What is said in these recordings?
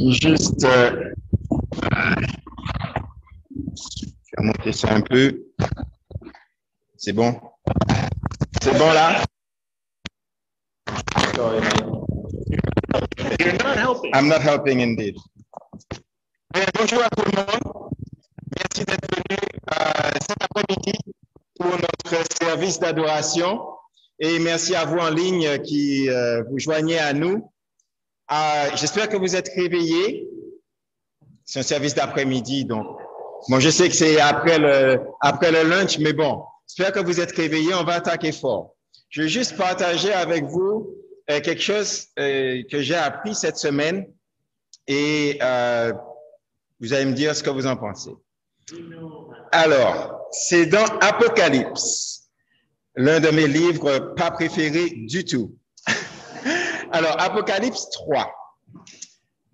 Juste, je vais monter ça un peu. C'est bon? C'est bon là? Sorry, You're not helping. I'm not helping indeed. Bien, bonjour à tout le monde. Merci d'être venu cet après-midi pour notre service d'adoration. Et merci à vous en ligne qui vous joignez à nous. J'espère que vous êtes réveillés. C'est un service d'après-midi, donc bon, je sais que c'est après le lunch, mais bon, j'espère que vous êtes réveillés. On va attaquer fort. Je vais juste partager avec vous quelque chose que j'ai appris cette semaine et vous allez me dire ce que vous en pensez. Alors, c'est dans Apocalypse, l'un de mes livres pas préférés du tout. Alors, Apocalypse 3.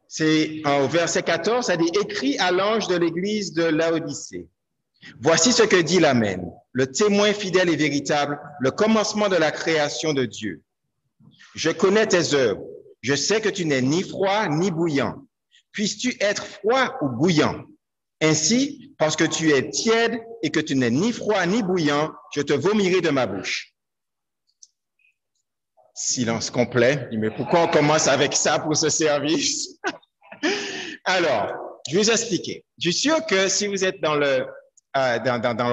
C'est au verset 14, ça dit « Écrit à l'ange de l'église de Laodicée. Voici ce que dit l'Amen, le témoin fidèle et véritable, le commencement de la création de Dieu. Je connais tes œuvres. Je sais que tu n'es ni froid ni bouillant. Puisses-tu être froid ou bouillant? Ainsi, parce que tu es tiède et que tu n'es ni froid ni bouillant, je te vomirai de ma bouche. » Silence complet. Mais pourquoi on commence avec ça pour ce service? Alors, je vais vous expliquer. Je suis sûr que si vous êtes dans le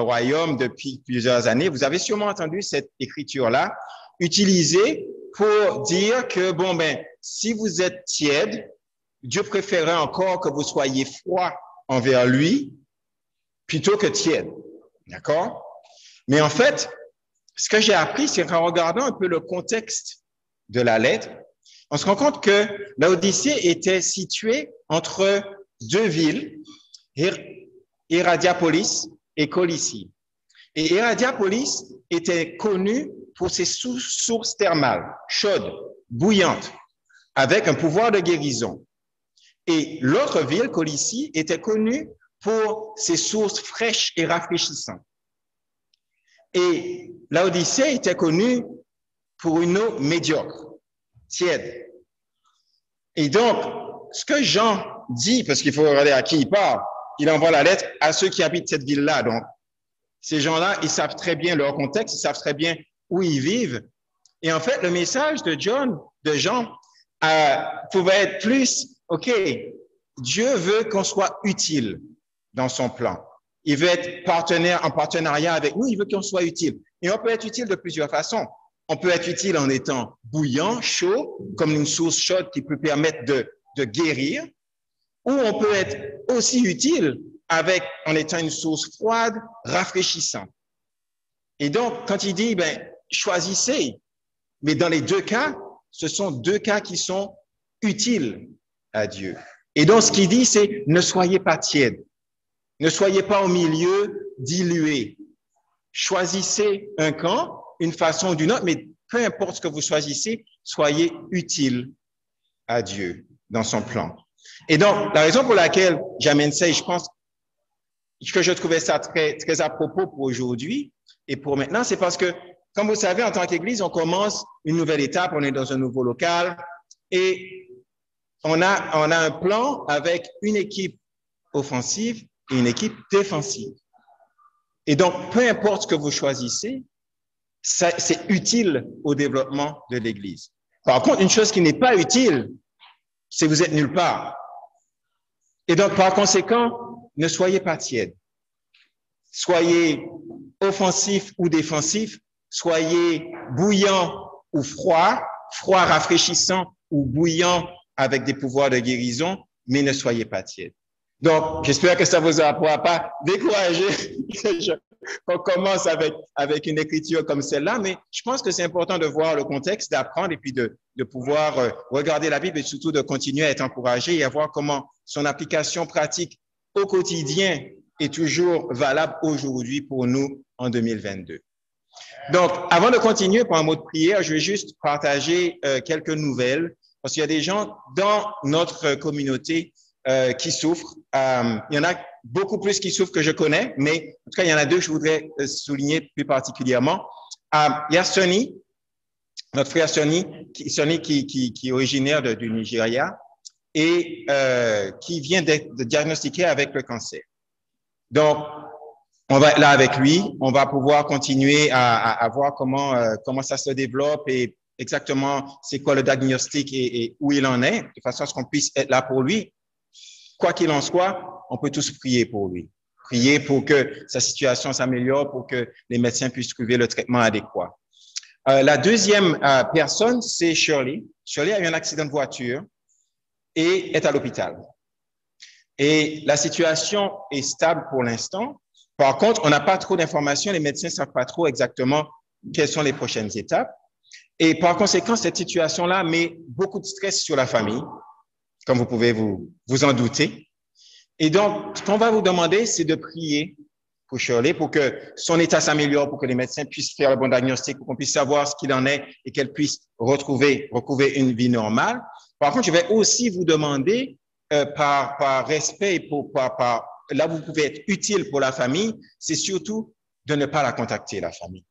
royaume depuis plusieurs années, vous avez sûrement entendu cette écriture-là utilisée pour dire que, bon, ben, si vous êtes tiède, Dieu préférerait encore que vous soyez froid envers lui plutôt que tiède. D'accord? Mais en fait, ce que j'ai appris, c'est qu'en regardant un peu le contexte de la lettre, on se rend compte que Laodicée était située entre deux villes, Hiéradiapolis et Colicie. Et Hiéradiapolis était connue pour ses sources thermales, chaudes, bouillantes, avec un pouvoir de guérison. Et l'autre ville, Colicie, était connue pour ses sources fraîches et rafraîchissantes. Et Laodicée était connue pour une eau médiocre, tiède. Et donc, ce que Jean dit, parce qu'il faut regarder à qui il parle, il envoie la lettre à ceux qui habitent cette ville-là. Donc, ces gens-là, ils savent très bien leur contexte, ils savent très bien où ils vivent. Et en fait, le message de Jean pouvait être plus, OK, Dieu veut qu'on soit utile dans son plan. Il veut être en partenariat avec nous, il veut qu'on soit utile. Et on peut être utile de plusieurs façons. On peut être utile en étant bouillant, chaud, comme une source chaude qui peut permettre de guérir, ou on peut être aussi utile en étant une source froide, rafraîchissante. Et donc, quand il dit, ben, choisissez, mais dans les deux cas, ce sont deux cas qui sont utiles à Dieu. Et donc, ce qu'il dit, c'est ne soyez pas tiède, ne soyez pas au milieu dilué. Choisissez un camp, une façon ou d'une autre, mais peu importe ce que vous choisissez, soyez utile à Dieu dans son plan. Et donc, la raison pour laquelle j'amène ça, et je pense que je trouvais ça très, très à propos pour aujourd'hui et pour maintenant, c'est parce que, comme vous savez, en tant qu'Église, on commence une nouvelle étape, on est dans un nouveau local et on a un plan avec une équipe offensive et une équipe défensive. Et donc, peu importe ce que vous choisissez, c'est utile au développement de l'Église. Par contre, une chose qui n'est pas utile, c'est que vous êtes nulle part. Et donc, par conséquent, ne soyez pas tiède. Soyez offensif ou défensif, soyez bouillant ou froid rafraîchissant ou bouillant avec des pouvoirs de guérison, mais ne soyez pas tiède. Donc, j'espère que ça vous aura pas découragé qu'on commence avec une écriture comme celle-là, mais je pense que c'est important de voir le contexte, d'apprendre et puis de pouvoir regarder la Bible et surtout de continuer à être encouragé et à voir comment son application pratique au quotidien est toujours valable aujourd'hui pour nous en 2022. Donc, avant de continuer par un mot de prière, je vais juste partager quelques nouvelles parce qu'il y a des gens dans notre communauté qui souffrent. Il y en a beaucoup plus qui souffrent que je connais, mais en tout cas, il y en a deux que je voudrais souligner plus particulièrement. Il y a notre frère Sonny qui est originaire du Nigeria. et qui vient d'être diagnostiqué avec le cancer. Donc, on va être là avec lui. On va pouvoir continuer à voir comment ça se développe et exactement c'est quoi le diagnostic et où il en est, de façon à ce qu'on puisse être là pour lui. Quoi qu'il en soit, on peut tous prier pour lui. Prier pour que sa situation s'améliore, pour que les médecins puissent trouver le traitement adéquat. La deuxième personne, c'est Shirley. Shirley a eu un accident de voiture et est à l'hôpital. Et la situation est stable pour l'instant. Par contre, on n'a pas trop d'informations. Les médecins ne savent pas trop exactement quelles sont les prochaines étapes. Et par conséquent, cette situation-là met beaucoup de stress sur la famille, comme vous pouvez vous en douter. Et donc, ce qu'on va vous demander, c'est de prier pour Shirley, pour que son état s'améliore, pour que les médecins puissent faire le bon diagnostic, pour qu'on puisse savoir ce qu'il en est et qu'elle puisse recouvrer une vie normale. Par contre, je vais aussi vous demander, par respect, là où vous pouvez être utile pour la famille, c'est surtout de ne pas la contacter, la famille.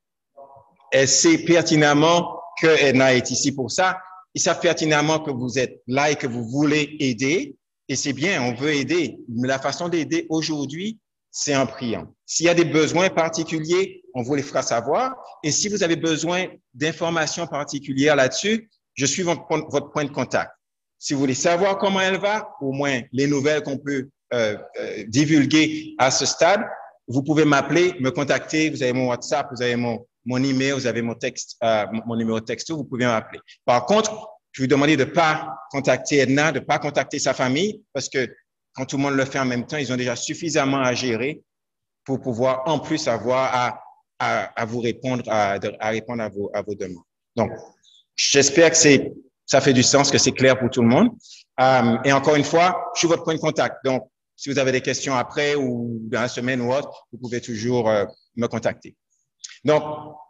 Elle sait pertinemment que Edna est ici pour ça. Ils savent pertinemment que vous êtes là et que vous voulez aider. Et c'est bien, on veut aider. Mais la façon d'aider aujourd'hui, c'est en priant. S'il y a des besoins particuliers, on vous les fera savoir. Et si vous avez besoin d'informations particulières là-dessus, je suis votre point de contact. Si vous voulez savoir comment elle va, au moins les nouvelles qu'on peut divulguer à ce stade, vous pouvez m'appeler, me contacter. Vous avez mon WhatsApp, vous avez mon email, vous avez mon numéro de texto, vous pouvez m'appeler. Par contre, je vous demander de ne pas contacter Edna, de ne pas contacter sa famille, parce que quand tout le monde le fait en même temps, ils ont déjà suffisamment à gérer pour pouvoir en plus avoir à vous répondre, à répondre à vos demandes. Donc, j'espère que ça fait du sens, que c'est clair pour tout le monde. Et encore une fois, je suis votre point de contact. Donc, si vous avez des questions après ou dans la semaine ou autre, vous pouvez toujours me contacter. Donc,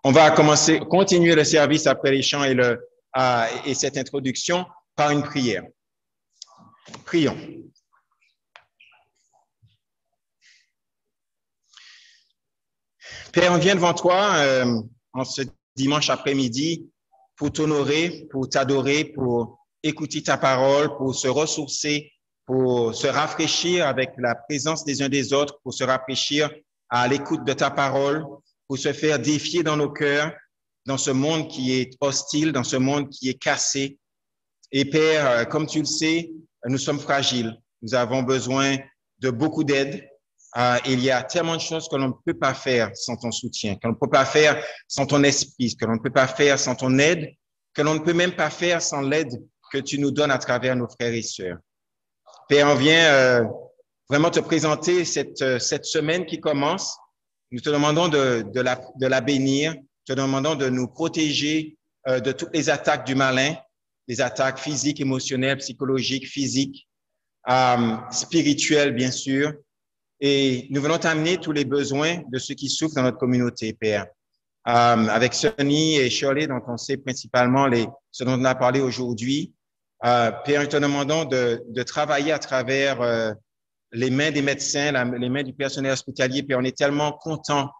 on va continuer le service après les chants et cette introduction par une prière. Prions. Père, on vient devant toi en ce dimanche après-midi pour t'honorer, pour t'adorer, pour écouter ta parole, pour se ressourcer, pour se rafraîchir avec la présence des uns des autres, pour se rafraîchir à l'écoute de ta parole, pour se faire défier dans nos cœurs, dans ce monde qui est hostile, dans ce monde qui est cassé. Et Père, comme tu le sais, nous sommes fragiles. Nous avons besoin de beaucoup d'aide. Il y a tellement de choses que l'on ne peut pas faire sans ton soutien, que l'on ne peut pas faire sans ton esprit, que l'on ne peut pas faire sans ton aide, que l'on ne peut même pas faire sans l'aide que tu nous donnes à travers nos frères et sœurs. Père, on vient vraiment te présenter cette semaine qui commence. Nous te demandons de la bénir, te demandons de nous protéger de toutes les attaques du malin, les attaques physiques, émotionnelles, psychologiques, physiques, spirituelles, bien sûr. Et nous venons t'amener tous les besoins de ceux qui souffrent dans notre communauté, Père. Avec Sonny et Shirley, dont on sait principalement ce dont on a parlé aujourd'hui. Père, nous te demandons de travailler à travers les mains des médecins, les mains du personnel hospitalier. Père, on est tellement contents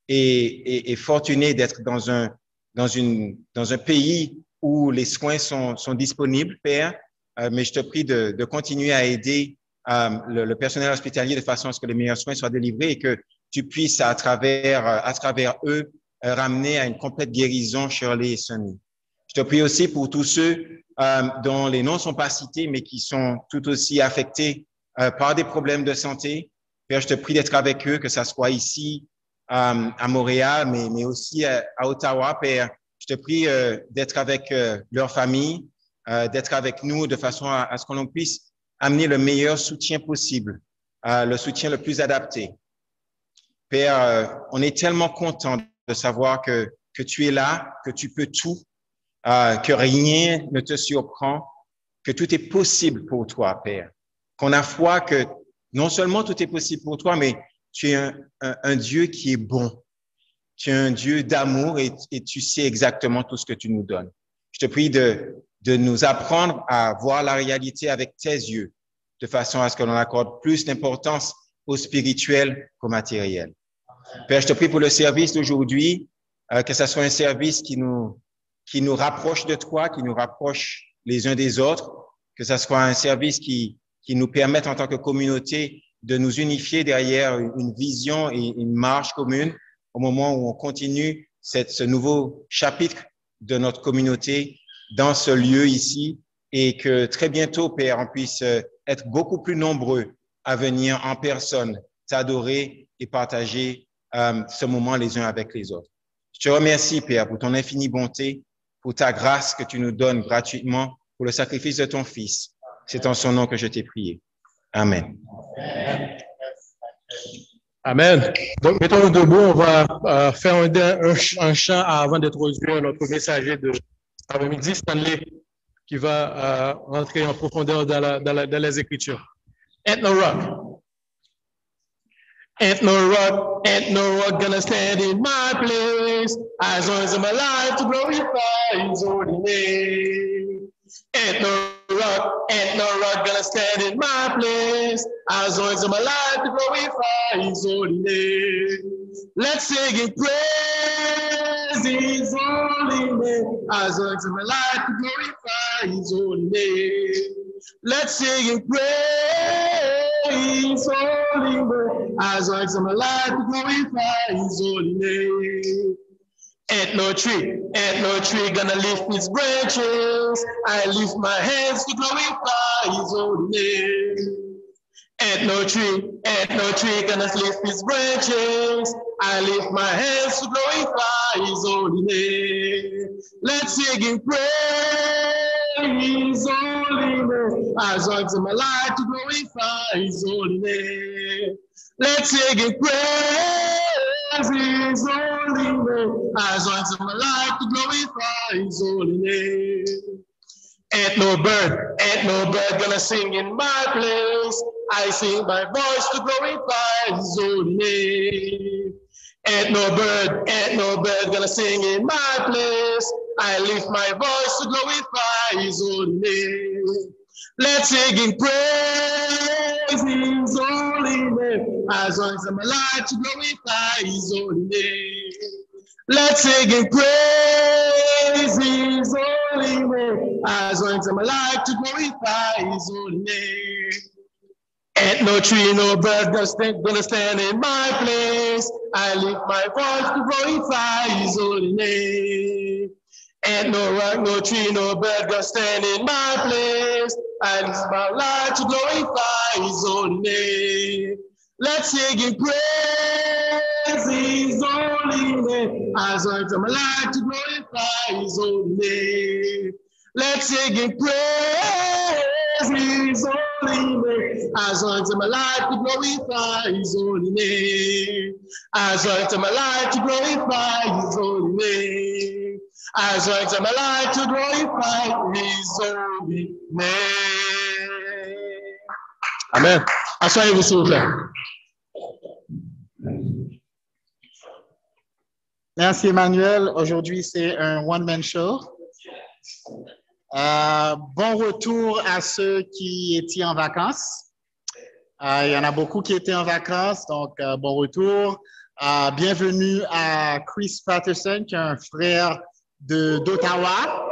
et fortunés d'être dans un pays où les soins sont disponibles, Père. Mais je te prie de continuer à aider le personnel hospitalier de façon à ce que les meilleurs soins soient délivrés et que tu puisses, à travers eux, ramener à une complète guérison Shirley et Sonny. Je te prie aussi pour tous ceux dont les noms ne sont pas cités, mais qui sont tout aussi affectés par des problèmes de santé. Père, je te prie d'être avec eux, que ça soit ici à Montréal, mais aussi à Ottawa, Père. Je te prie d'être avec leur famille, d'être avec nous de façon à ce qu'on puisse amener le meilleur soutien possible, le soutien le plus adapté. Père, on est tellement content de savoir que tu es là, que tu peux tout, que rien ne te surprend, que tout est possible pour toi, Père. Qu'on a foi que non seulement tout est possible pour toi, mais tu es un Dieu qui est bon. Tu es un Dieu d'amour et tu sais exactement tout ce que tu nous donnes. Je te prie de nous apprendre à voir la réalité avec tes yeux, de façon à ce que l'on accorde plus d'importance au spirituel qu'au matériel. Père, je te prie pour le service d'aujourd'hui, que ce soit un service qui nous rapproche de toi, qui nous rapproche les uns des autres, que ça soit un service qui nous permette en tant que communauté de nous unifier derrière une vision et une marche commune au moment où on continue ce nouveau chapitre de notre communauté dans ce lieu ici et que très bientôt, Père, on puisse être beaucoup plus nombreux à venir en personne, t'adorer et partager ce moment les uns avec les autres. Je te remercie, Père, pour ton infinie bonté, pour ta grâce que tu nous donnes gratuitement, pour le sacrifice de ton Fils. C'est en son nom que je t'ai prié. Amen. Amen. Donc, mettons-nous debout, on va faire un chant avant d'introduire notre messager de après-midi, Stanley, qui va rentrer en profondeur dans les Écritures. Ain't no rock. Ain't no rock gonna stand in my place. As long as I'm alive to glorify His holy name. Ain't no rock gonna stand in my place. As long as I'm alive to glorify His holy name. Let's sing and praise His holy name. As long as I'm alive to glorify His holy name. Let's sing and praise His holy name. As long as I'm alive to glorify His holy name. Ain't no tree gonna lift its branches. I lift my hands to glorify His holy name. Ain't no tree gonna lift its branches. I lift my hands to glorify His holy name. Let's sing and praise His holy name. As long as I'm alive to glorify His holy name. Let's sing and praise His holy name. As long as I'm alive to glorify His holy name. Ain't no bird gonna sing in my place. I sing my voice to glorify His holy name. Ain't no bird gonna sing in my place. I lift my voice to glorify His holy name. Let's sing and praise His holy name. As long as I'm alive to glorify His holy name. Let's sing and praise His holy name. As long as I'm alive to glorify His holy name. Ain't no tree, no bird gonna stand in my place. I lift my voice to glorify His holy name. Ain't no rock, no tree, no bird gonna stand in my place. I lift my life to glorify His holy name. Let's sing and praise His holy name. As long as I'm alive to glorify His holy name. Let's sing and praise His holy name. As long as I'm alive to glorify His holy name. As long as I'm alive to glorify His holy name. As long as I'm alive to glorify His holy name. Amen. Asseyez-vous, s'il vous plaît. Merci Emmanuel. Aujourd'hui, c'est un one-man show. Bon retour à ceux qui étaient en vacances. Il y en a beaucoup qui étaient en vacances, donc bon retour. Bienvenue à Chris Patterson, qui est un frère d'Ottawa.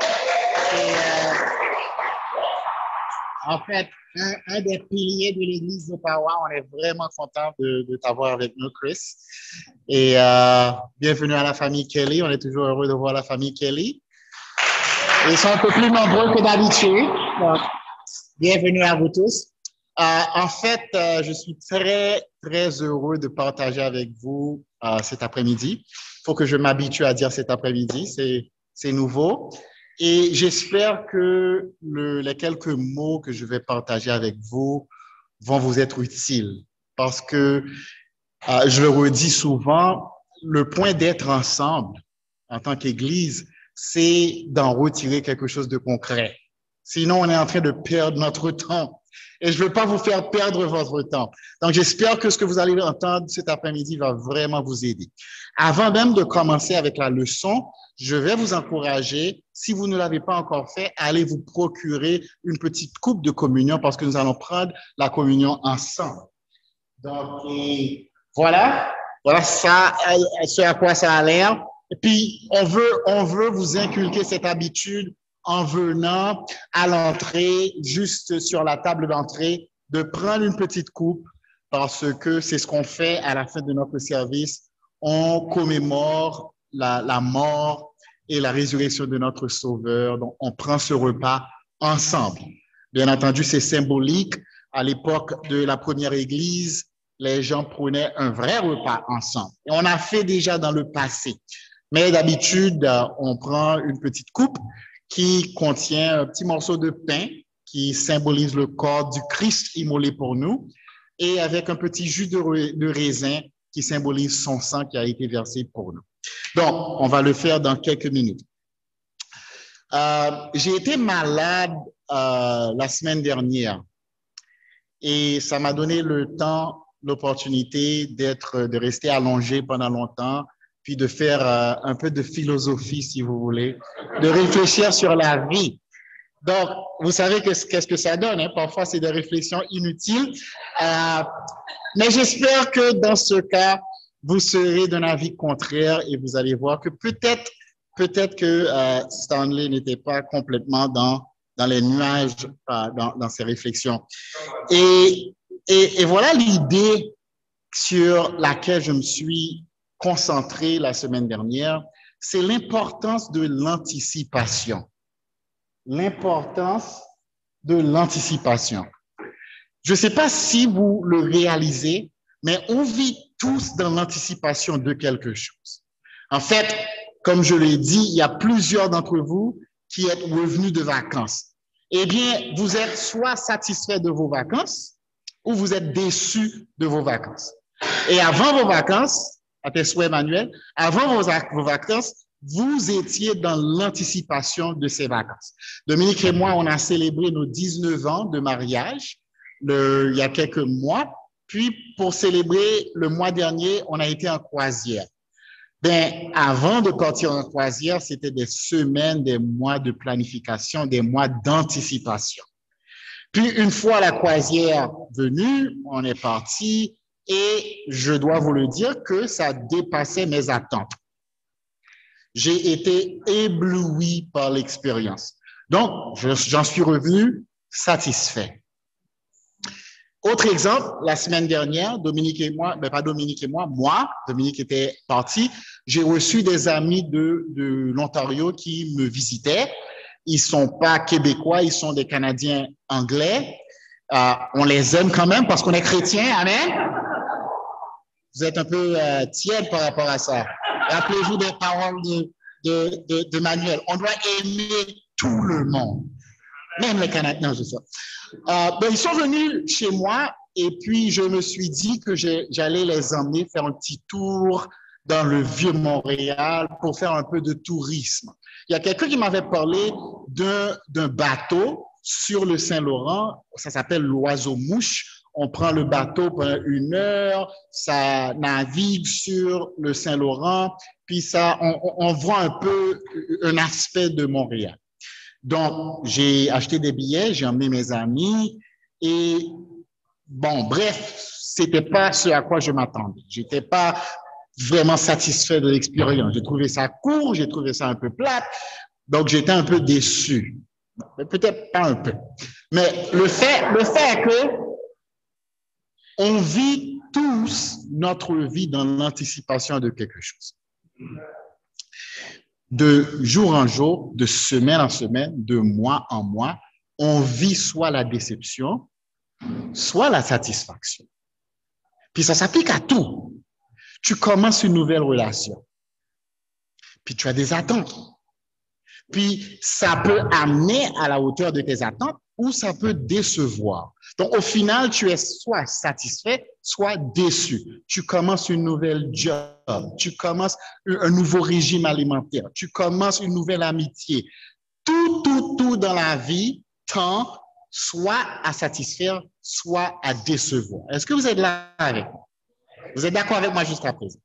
En fait, un des piliers de l'Église d'Ottawa. On est vraiment content de t'avoir avec nous, Chris. Et bienvenue à la famille Kelly. On est toujours heureux de voir la famille Kelly. Ils sont un peu plus nombreux que d'habitude. Bienvenue à vous tous. En fait, je suis très, très heureux de partager avec vous cet après-midi. Il faut que je m'habitue à dire cet après-midi. C'est nouveau. Et j'espère que les quelques mots que je vais partager avec vous vont vous être utiles. Parce que, je le redis souvent, le point d'être ensemble en tant qu'Église, c'est d'en retirer quelque chose de concret. Sinon, on est en train de perdre notre temps. Et je ne veux pas vous faire perdre votre temps. Donc, j'espère que ce que vous allez entendre cet après-midi va vraiment vous aider. Avant même de commencer avec la leçon, je vais vous encourager, si vous ne l'avez pas encore fait, à aller vous procurer une petite coupe de communion parce que nous allons prendre la communion ensemble. Donc, voilà ça, ce à quoi ça a l'air. Et puis, on veut vous inculquer cette habitude en venant à l'entrée, juste sur la table d'entrée, de prendre une petite coupe parce que c'est ce qu'on fait à la fin de notre service. On commémore la mort et la résurrection de notre Sauveur. Donc, on prend ce repas ensemble. Bien entendu, c'est symbolique. À l'époque de la première Église, les gens prenaient un vrai repas ensemble. Et on a fait déjà dans le passé. Mais d'habitude, on prend une petite coupe qui contient un petit morceau de pain qui symbolise le corps du Christ immolé pour nous et avec un petit jus de raisin qui symbolise son sang qui a été versé pour nous. Donc, on va le faire dans quelques minutes. J'ai été malade la semaine dernière et ça m'a donné le temps, l'opportunité de rester allongé pendant longtemps, puis de faire un peu de philosophie, si vous voulez, de réfléchir sur la vie. Donc, vous savez qu'est-ce que ça donne, hein? Parfois, c'est des réflexions inutiles. Mais j'espère que dans ce cas, vous serez d'un avis contraire et vous allez voir que peut-être que Stanley n'était pas complètement dans les nuages, dans ses réflexions. Et voilà l'idée sur laquelle je me suis concentré la semaine dernière, c'est l'importance de l'anticipation. L'importance de l'anticipation. Je ne sais pas si vous le réalisez, mais on vit tous dans l'anticipation de quelque chose. En fait, comme je l'ai dit, il y a plusieurs d'entre vous qui êtes revenus de vacances. Eh bien, vous êtes soit satisfait de vos vacances ou vous êtes déçus de vos vacances. Et avant vos vacances, à tes souhaits, Emmanuel, avant vos vacances, vous étiez dans l'anticipation de ces vacances. Dominique et moi, on a célébré nos 19 ans de mariage il y a quelques mois. Puis, pour célébrer le mois dernier, on a été en croisière. Ben, avant de partir en croisière, c'était des semaines, des mois de planification, des mois d'anticipation. Puis, une fois la croisière venue, on est parti et je dois vous le dire que ça dépassait mes attentes. J'ai été ébloui par l'expérience. Donc, j'en suis revenu satisfait. Autre exemple, la semaine dernière, Dominique était parti. J'ai reçu des amis de l'Ontario qui me visitaient. Ils ne sont pas québécois, ils sont des Canadiens anglais. On les aime quand même parce qu'on est chrétiens. Amen. Vous êtes un peu tiède par rapport à ça. Rappelez-vous des paroles de Manuel. On doit aimer tout le monde. Même les Canadiens, je sais. Ils sont venus chez moi et puis je me suis dit que j'allais les emmener faire un petit tour dans le Vieux-Montréal pour faire un peu de tourisme. Il y a quelqu'un qui m'avait parlé d'un bateau sur le Saint-Laurent. Ça s'appelle l'Oiseau-Mouche. On prend le bateau pendant 1 heure, ça navigue sur le Saint-Laurent, puis on voit un peu un aspect de Montréal. Donc, j'ai acheté des billets, j'ai emmené mes amis et bon, bref, c'était pas ce à quoi je m'attendais. J'étais pas vraiment satisfait de l'expérience. J'ai trouvé ça court, j'ai trouvé ça un peu plate, donc j'étais un peu déçu. Peut-être pas un peu. Mais le fait que on vit tous notre vie dans l'anticipation de quelque chose. De jour en jour, de semaine en semaine, de mois en mois, on vit soit la déception, soit la satisfaction. Puis ça s'applique à tout. Tu commences une nouvelle relation, puis tu as des attentes. Puis ça peut amener à la hauteur de tes attentes ou ça peut décevoir. Donc au final, tu es soit satisfait, soit déçu. Tu commences une nouvelle job, tu commences un nouveau régime alimentaire, tu commences une nouvelle amitié. Tout dans la vie tend soit à satisfaire, soit à décevoir. Est-ce que vous êtes là avec moi? Vous êtes d'accord avec moi jusqu'à présent?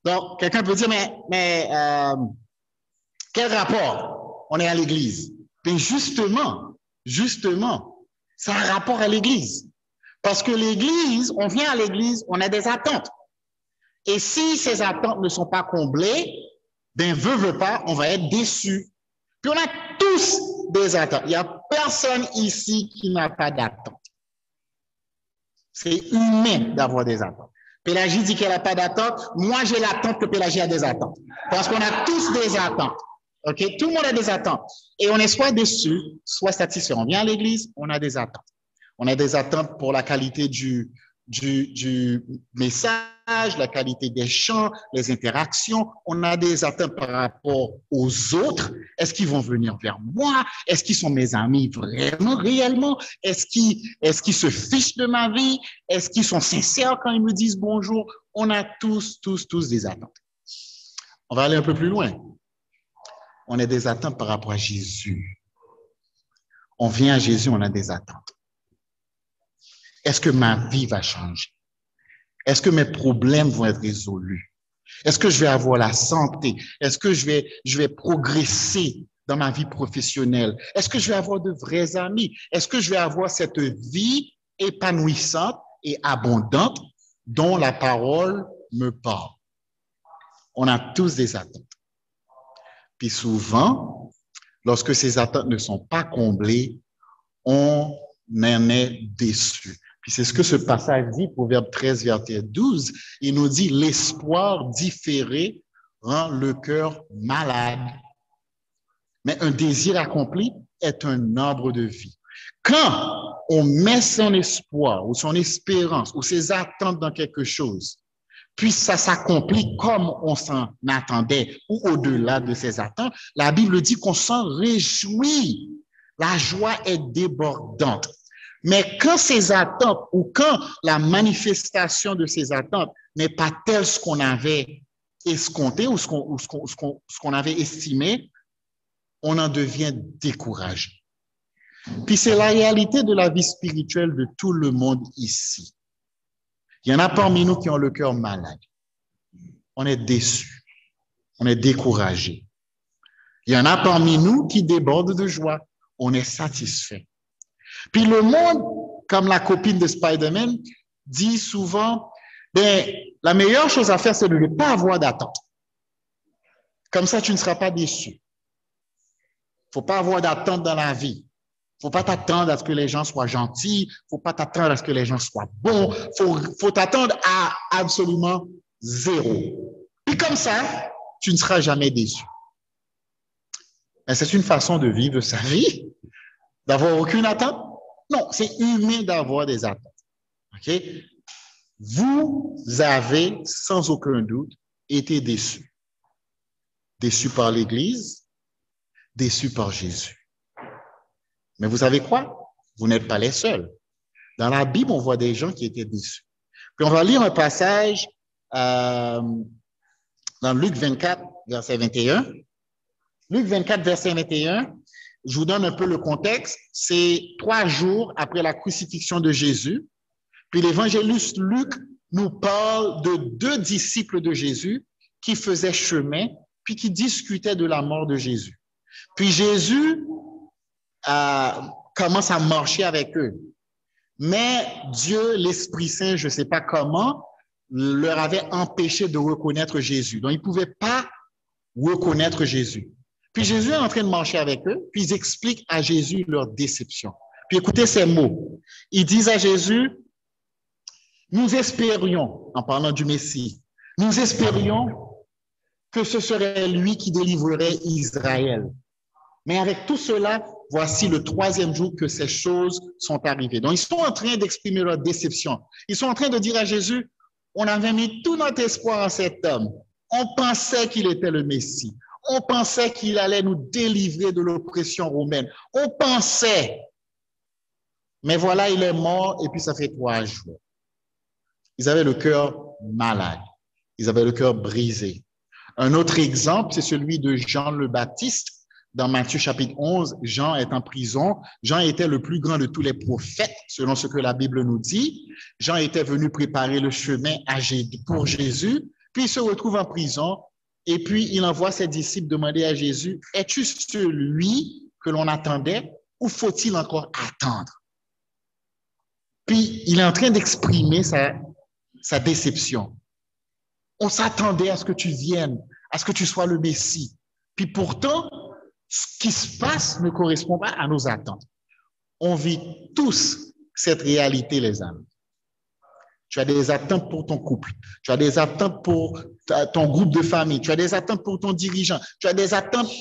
Donc, quelqu'un peut dire, mais quel rapport? On est à l'église. Mais justement, ça a un rapport à l'église. Parce que l'église, on vient à l'église, on a des attentes. Et si ces attentes ne sont pas comblées, ben veut pas, on va être déçus. Puis on a tous des attentes. Il n'y a personne ici qui n'a pas d'attente. C'est humain d'avoir des attentes. Pélagie dit qu'elle n'a pas d'attente. Moi, j'ai l'attente que Pélagie a des attentes. Parce qu'on a tous des attentes. OK? Tout le monde a des attentes. Et on est soit déçu, soit satisfait. On vient à l'église, on a des attentes. On a des attentes pour la qualité du message, la qualité des chants, les interactions. On a des attentes par rapport aux autres. Est-ce qu'ils vont venir vers moi? Est-ce qu'ils sont mes amis vraiment, réellement? Est-ce qu'ils se fichent de ma vie? Est-ce qu'ils sont sincères quand ils me disent bonjour? On a tous des attentes. On va aller un peu plus loin. On a des attentes par rapport à Jésus. On vient à Jésus, on a des attentes. Est-ce que ma vie va changer? Est-ce que mes problèmes vont être résolus? Est-ce que je vais avoir la santé? Est-ce que je vais progresser dans ma vie professionnelle? Est-ce que je vais avoir de vrais amis? Est-ce que je vais avoir cette vie épanouissante et abondante dont la parole me parle? On a tous des attentes. Puis souvent, lorsque ces attentes ne sont pas comblées, on en est déçu. Puis c'est ce que ce passage dit, Proverbe 13, verset 12. Il nous dit, l'espoir différé rend le cœur malade. Mais un désir accompli est un arbre de vie. Quand on met son espoir ou son espérance ou ses attentes dans quelque chose, puis ça s'accomplit comme on s'en attendait ou au-delà de ses attentes, la Bible dit qu'on s'en réjouit. La joie est débordante. Mais quand ces attentes ou quand la manifestation de ces attentes n'est pas telle ce qu'on avait escompté ou ce qu'on avait estimé, on en devient découragé. Puis c'est la réalité de la vie spirituelle de tout le monde ici. Il y en a parmi nous qui ont le cœur malade. On est déçus. On est découragés. Il y en a parmi nous qui débordent de joie. On est satisfait. Puis le monde, comme la copine de Spider-Man, dit souvent, la meilleure chose à faire, c'est de ne pas avoir d'attente. Comme ça, tu ne seras pas déçu. Il ne faut pas avoir d'attente dans la vie. Il ne faut pas t'attendre à ce que les gens soient gentils. Il ne faut pas t'attendre à ce que les gens soient bons. Il faut t'attendre à absolument zéro. Puis comme ça, tu ne seras jamais déçu. Mais c'est une façon de vivre sa vie, d'avoir aucune attente. Non, c'est humain d'avoir des attentes. OK? Vous avez, sans aucun doute, été déçus. Déçus par l'Église, déçus par Jésus. Mais vous savez quoi? Vous n'êtes pas les seuls. Dans la Bible, on voit des gens qui étaient déçus. Puis on va lire un passage dans Luc 24, verset 21. Luc 24, verset 21, je vous donne un peu le contexte. C'est 3 jours après la crucifixion de Jésus. Puis l'évangéliste Luc nous parle de 2 disciples de Jésus qui faisaient chemin, puis qui discutaient de la mort de Jésus. Puis Jésus commence à marcher avec eux. Mais Dieu, l'Esprit Saint, je ne sais pas comment, leur avait empêché de reconnaître Jésus. Donc, ils ne pouvaient pas reconnaître Jésus. Puis Jésus est en train de marcher avec eux, puis ils expliquent à Jésus leur déception. Puis écoutez ces mots. Ils disent à Jésus, nous espérions, en parlant du Messie, nous espérions que ce serait lui qui délivrerait Israël. Mais avec tout cela, voici le 3e jour que ces choses sont arrivées. Donc, ils sont en train d'exprimer leur déception. Ils sont en train de dire à Jésus, on avait mis tout notre espoir en cet homme. On pensait qu'il était le Messie. On pensait qu'il allait nous délivrer de l'oppression romaine. On pensait. Mais voilà, il est mort et puis ça fait 3 jours. Ils avaient le cœur malade. Ils avaient le cœur brisé. Un autre exemple, c'est celui de Jean le Baptiste. Dans Matthieu chapitre 11, Jean est en prison. Jean était le plus grand de tous les prophètes, selon ce que la Bible nous dit. Jean était venu préparer le chemin pour Jésus, puis il se retrouve en prison, et puis il envoie ses disciples demander à Jésus, « Es-tu celui que l'on attendait ou faut-il encore attendre? » Puis il est en train d'exprimer sa déception. On s'attendait à ce que tu viennes, à ce que tu sois le Messie. Puis pourtant, ce qui se passe ne correspond pas à nos attentes. On vit tous cette réalité, les amis. Tu as des attentes pour ton couple, tu as des attentes pour ton groupe de famille, tu as des attentes pour ton dirigeant, tu as des attentes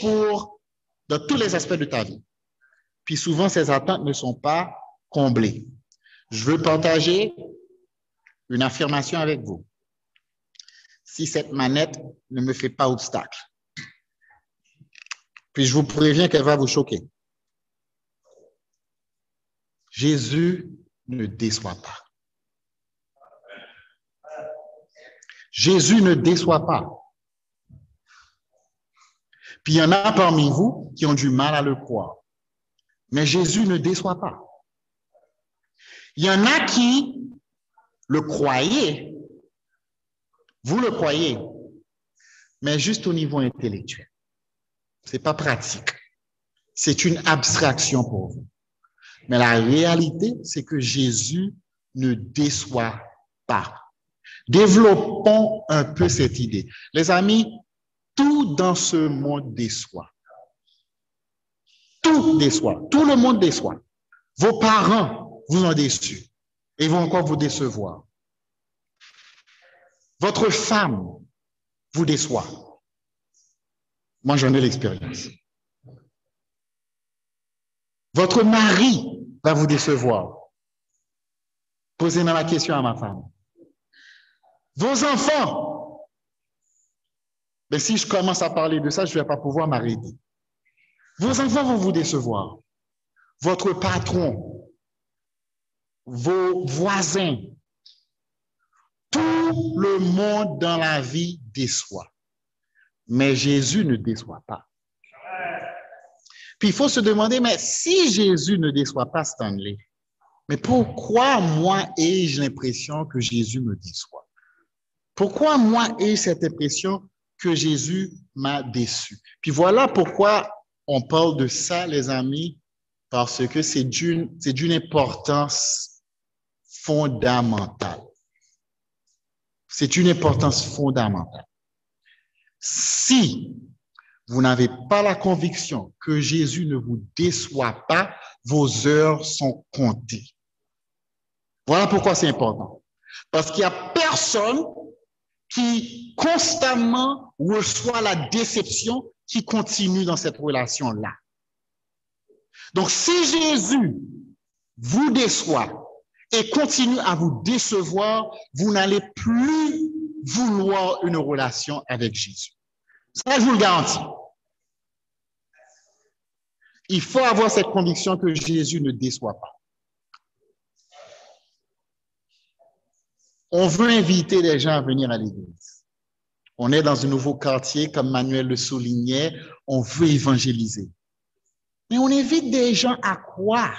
dans tous les aspects de ta vie. Puis souvent, ces attentes ne sont pas comblées. Je veux partager une affirmation avec vous. Si cette manette ne me fait pas obstacle, puis je vous préviens qu'elle va vous choquer. Jésus ne déçoit pas. Jésus ne déçoit pas. Puis il y en a parmi vous qui ont du mal à le croire. Mais Jésus ne déçoit pas. Il y en a qui le croyaient. Vous le croyez, mais juste au niveau intellectuel. Ce n'est pas pratique. C'est une abstraction pour vous. Mais la réalité, c'est que Jésus ne déçoit pas. Développons un peu cette idée. Les amis, tout dans ce monde déçoit. Tout déçoit. Tout le monde déçoit. Vos parents vous ont déçu et vont encore vous décevoir. Votre femme vous déçoit. Moi, j'en ai l'expérience. Votre mari va vous décevoir. Posez-moi la question à ma femme. Vos enfants. Mais si je commence à parler de ça, je ne vais pas pouvoir m'arrêter. Vos enfants vont vous décevoir. Votre patron, vos voisins, tout le monde dans la vie déçoit. Mais Jésus ne déçoit pas. Puis il faut se demander, mais si Jésus ne déçoit pas Stanley, mais pourquoi moi ai-je l'impression que Jésus me déçoit? Pourquoi moi ai-je cette impression que Jésus m'a déçu? Puis voilà pourquoi on parle de ça, les amis, parce que c'est d'une importance fondamentale. C'est une importance fondamentale. Si vous n'avez pas la conviction que Jésus ne vous déçoit pas, vos heures sont comptées. Voilà pourquoi c'est important. Parce qu'il n'y a personne qui constamment reçoit la déception qui continue dans cette relation-là. Donc, si Jésus vous déçoit et continue à vous décevoir, vous n'allez plus vouloir une relation avec Jésus. Ça, je vous le garantis. Il faut avoir cette conviction que Jésus ne déçoit pas. On veut inviter les gens à venir à l'église. On est dans un nouveau quartier, comme Manuel le soulignait, on veut évangéliser. Mais on invite des gens à quoi?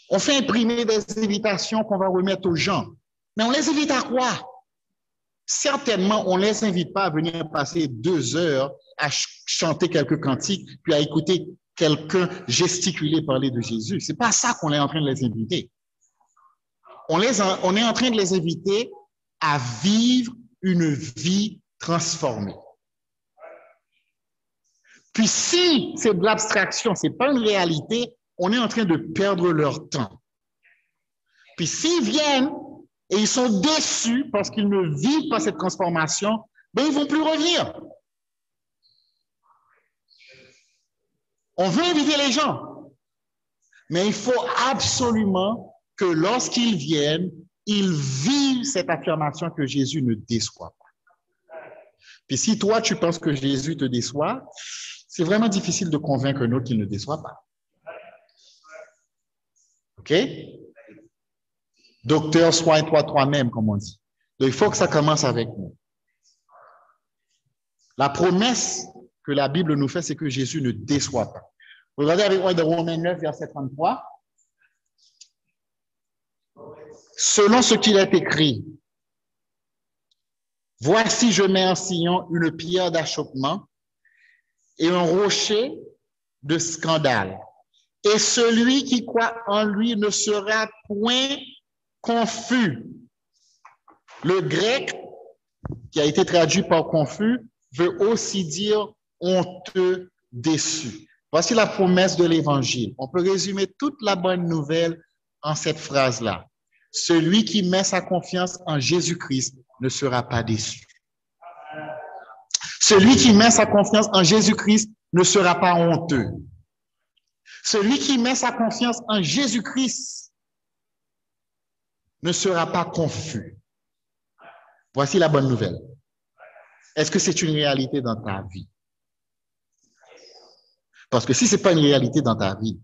On fait imprimer des invitations qu'on va remettre aux gens. Mais on les invite à quoi? Certainement, on ne les invite pas à venir passer 2 heures à chanter quelques cantiques, puis à écouter quelqu'un gesticuler parler de Jésus. Ce n'est pas ça qu'on est en train de les inviter. On est en train de les inviter à vivre une vie transformée. Puis si c'est de l'abstraction, ce n'est pas une réalité, on est en train de perdre leur temps. Puis s'ils viennent et ils sont déçus parce qu'ils ne vivent pas cette transformation, ben ils ne vont plus revenir. On veut inviter les gens, mais il faut absolument que lorsqu'ils viennent, ils vivent cette affirmation que Jésus ne déçoit pas. Puis si toi, tu penses que Jésus te déçoit, c'est vraiment difficile de convaincre un autre qu'il ne déçoit pas. OK? Docteur, soigne-toi toi-même, comme on dit. Donc, il faut que ça commence avec nous. La promesse que la Bible nous fait, c'est que Jésus ne déçoit pas. Regardez avec moi dans Romains 9, verset 33. Selon ce qu'il est écrit, voici, je mets en Sion une pierre d'achoppement et un rocher de scandale. Et celui qui croit en lui ne sera point confus. Le grec, qui a été traduit par confus, veut aussi dire honteux, déçus. Voici la promesse de l'Évangile. On peut résumer toute la bonne nouvelle en cette phrase-là. Celui qui met sa confiance en Jésus-Christ ne sera pas déçu. Celui qui met sa confiance en Jésus-Christ ne sera pas honteux. Celui qui met sa confiance en Jésus-Christ ne sera pas confus. Voici la bonne nouvelle. Est-ce que c'est une réalité dans ta vie? Parce que si ce n'est pas une réalité dans ta vie,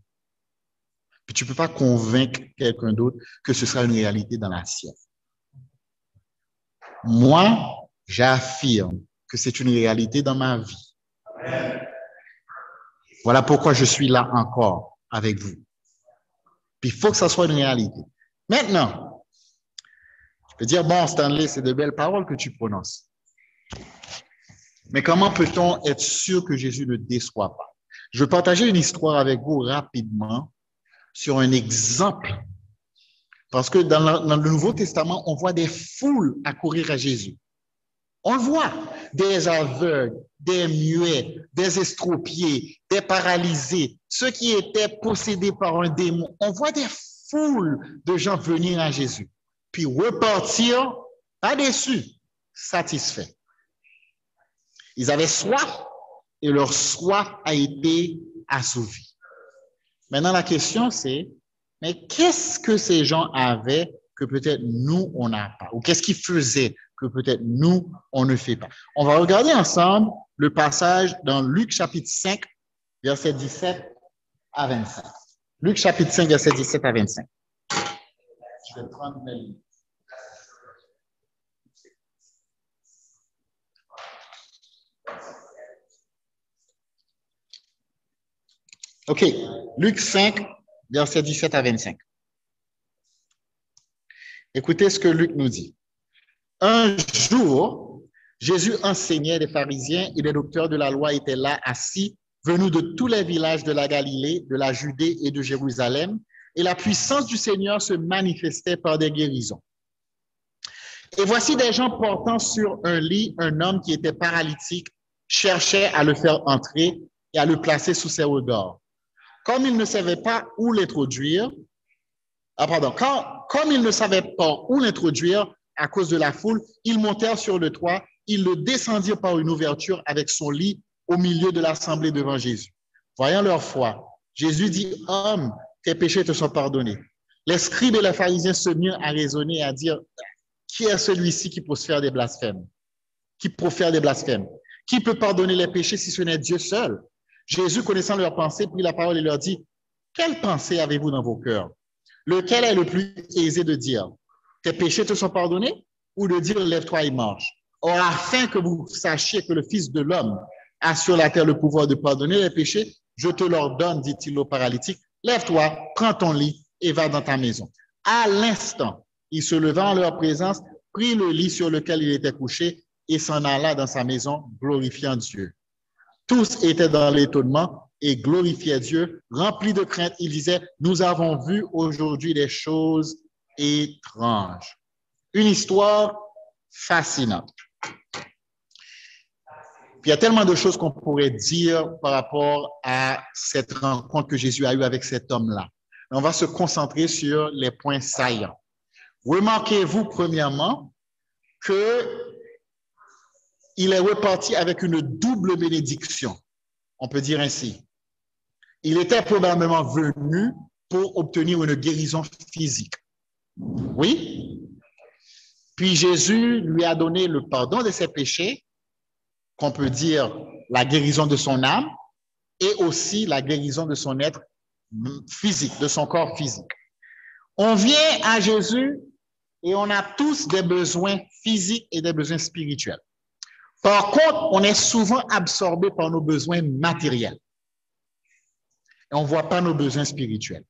puis tu ne peux pas convaincre quelqu'un d'autre que ce sera une réalité dans la sienne. Moi, j'affirme que c'est une réalité dans ma vie. Voilà pourquoi je suis là encore avec vous. Puis il faut que ça soit une réalité. Maintenant, je peux dire, bon, Stanley, c'est de belles paroles que tu prononces. Mais comment peut-on être sûr que Jésus ne déçoit pas? Je vais partager une histoire avec vous rapidement sur un exemple. Parce que dans le Nouveau Testament, on voit des foules accourir à Jésus. On le voit, des aveugles, des muets, des estropiés, des paralysés, ceux qui étaient possédés par un démon. On voit des foules de gens venir à Jésus, puis repartir, pas déçus, satisfaits. Ils avaient soif et leur soif a été assouvie. Maintenant, la question c'est, mais qu'est-ce que ces gens avaient que peut-être nous, on n'a pas? Ou qu'est-ce qu'ils faisaient que peut-être nous, on ne fait pas? On va regarder ensemble le passage dans Luc chapitre 5, verset 17 à 25. Luc chapitre 5, verset 17 à 25. Je vais prendre mes lignes. OK, Luc 5, verset 17 à 25. Écoutez ce que Luc nous dit. Un jour, Jésus enseignait, les pharisiens et les docteurs de la loi étaient là, assis, venus de tous les villages de la Galilée, de la Judée et de Jérusalem, et la puissance du Seigneur se manifestait par des guérisons. Et voici des gens portant sur un lit un homme qui était paralytique, cherchaient à le faire entrer et à le placer sous ses regards. Comme ils ne savaient pas où l'introduire, comme ils ne savaient pas où l'introduire à cause de la foule, ils montèrent sur le toit, ils le descendirent par une ouverture avec son lit au milieu de l'assemblée devant Jésus. Voyant leur foi, Jésus dit, « Homme, tes péchés te sont pardonnés. » Les scribes et les pharisiens se mirent à raisonner et à dire, « Qui est celui-ci qui profère des blasphèmes? Qui profère des blasphèmes? Qui peut pardonner les péchés si ce n'est Dieu seul? » Jésus, connaissant leurs pensées, prit la parole et leur dit, « Quelle pensée avez-vous dans vos cœurs? Lequel est le plus aisé de dire, « Tes péchés te sont pardonnés » ou de dire, « Lève-toi et marche » Or, afin que vous sachiez que le Fils de l'homme a sur la terre le pouvoir de pardonner les péchés, je te l'ordonne, dit-il au paralytique, « Lève-toi, prends ton lit et va dans ta maison. » À l'instant, il se leva en leur présence, prit le lit sur lequel il était couché et s'en alla dans sa maison, glorifiant Dieu. Tous étaient dans l'étonnement et glorifiaient Dieu. Remplis de crainte, ils disaient, « Nous avons vu aujourd'hui des choses étranges. » Une histoire fascinante. Puis il y a tellement de choses qu'on pourrait dire par rapport à cette rencontre que Jésus a eue avec cet homme-là. On va se concentrer sur les points saillants. Remarquez-vous, premièrement, que il est reparti avec une double bénédiction, on peut dire ainsi. Il était probablement venu pour obtenir une guérison physique. Oui? Puis Jésus lui a donné le pardon de ses péchés, qu'on peut dire la guérison de son âme, et aussi la guérison de son être physique, de son corps physique. On vient à Jésus et on a tous des besoins physiques et des besoins spirituels. Par contre, on est souvent absorbé par nos besoins matériels. Et on ne voit pas nos besoins spirituels.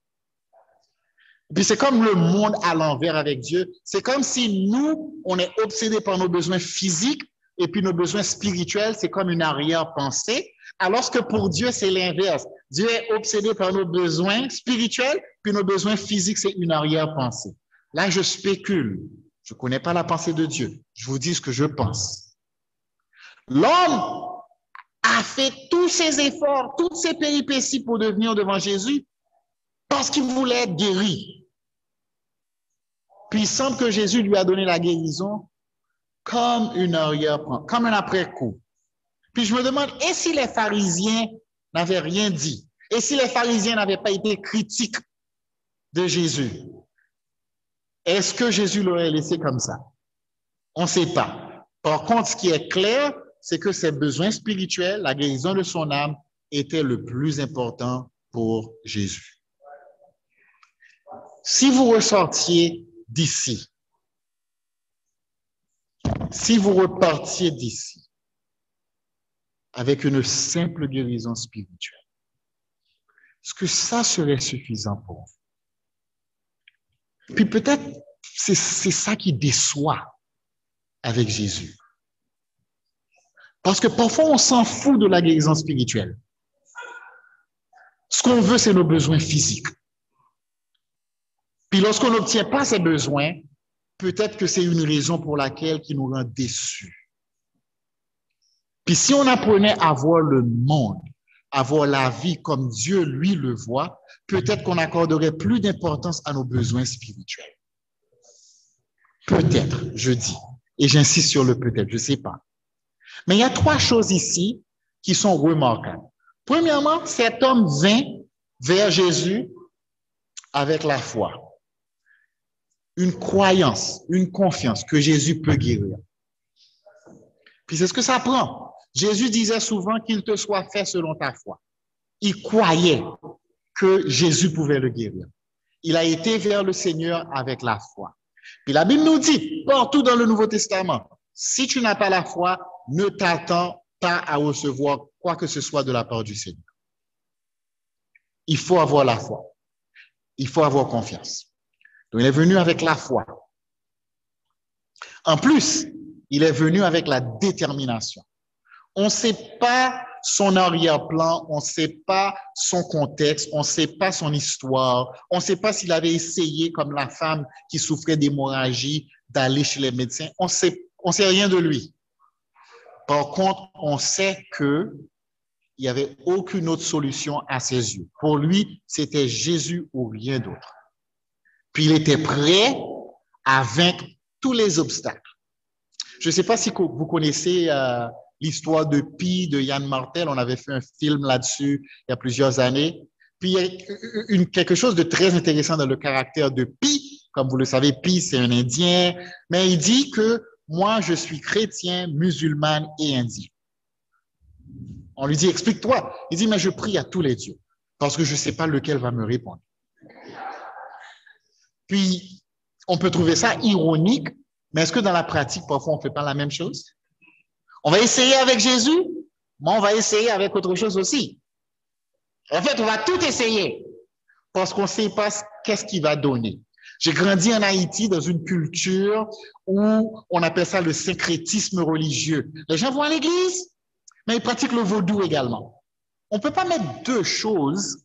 Puis c'est comme le monde à l'envers avec Dieu. C'est comme si nous, on est obsédé par nos besoins physiques et puis nos besoins spirituels, c'est comme une arrière-pensée. Alors que pour Dieu, c'est l'inverse. Dieu est obsédé par nos besoins spirituels, puis nos besoins physiques, c'est une arrière-pensée. Là, je spécule. Je ne connais pas la pensée de Dieu. Je vous dis ce que je pense. L'homme a fait tous ses efforts, toutes ses péripéties pour devenir devant Jésus parce qu'il voulait être guéri. Puis il semble que Jésus lui a donné la guérison comme une arrière-plan, comme un après-coup. Puis je me demande, et si les pharisiens n'avaient rien dit? Et si les pharisiens n'avaient pas été critiques de Jésus? Est-ce que Jésus l'aurait laissé comme ça? On ne sait pas. Par contre, ce qui est clair, c'est que ses besoins spirituels, la guérison de son âme, était le plus important pour Jésus. Si vous ressortiez d'ici, si vous repartiez d'ici avec une simple guérison spirituelle, est-ce que ça serait suffisant pour vous? Puis peut-être c'est ça qui déçoit avec Jésus. Parce que parfois on s'en fout de la guérison spirituelle. Ce qu'on veut, c'est nos besoins physiques. Puis lorsqu'on n'obtient pas ces besoins, peut-être que c'est une raison pour laquelle qui nous rend déçus. Puis si on apprenait à voir le monde, à voir la vie comme Dieu, lui, le voit, peut-être qu'on accorderait plus d'importance à nos besoins spirituels. Peut-être, je dis. Et j'insiste sur le peut-être, je ne sais pas. Mais il y a 3 choses ici qui sont remarquables. Premièrement, cet homme vint vers Jésus avec la foi. Une croyance, une confiance que Jésus peut guérir. Puis c'est ce que ça prend. Jésus disait souvent qu'il te soit fait selon ta foi. Il croyait que Jésus pouvait le guérir. Il a été vers le Seigneur avec la foi. Puis la Bible nous dit, partout dans le Nouveau Testament, si tu n'as pas la foi, ne t'attends pas à recevoir quoi que ce soit de la part du Seigneur. Il faut avoir la foi. Il faut avoir confiance. Donc, il est venu avec la foi. En plus, il est venu avec la détermination. On ne sait pas son arrière-plan, on ne sait pas son contexte, on ne sait pas son histoire, on ne sait pas s'il avait essayé, comme la femme qui souffrait d'hémorragie, d'aller chez les médecins. On sait rien de lui. Par contre, on sait qu'il n'y avait aucune autre solution à ses yeux. Pour lui, c'était Jésus ou rien d'autre. Puis il était prêt à vaincre tous les obstacles. Je ne sais pas si vous connaissez l'histoire de Pi de Yann Martel. On avait fait un film là-dessus il y a plusieurs années. Puis il y a quelque chose de très intéressant dans le caractère de Pi. Comme vous le savez, Pi, c'est un Indien. Mais il dit que moi, je suis chrétien, musulman et indien. On lui dit, explique-toi. Il dit, mais je prie à tous les dieux parce que je ne sais pas lequel va me répondre. Puis, on peut trouver ça ironique, mais est-ce que dans la pratique, parfois, on ne fait pas la même chose? On va essayer avec Jésus, mais on va essayer avec autre chose aussi. En fait, on va tout essayer parce qu'on ne sait pas qu'est-ce qu'il va donner. J'ai grandi en Haïti dans une culture où on appelle ça le syncrétisme religieux. Les gens vont à l'église, mais ils pratiquent le vaudou également. On ne peut pas mettre 2 choses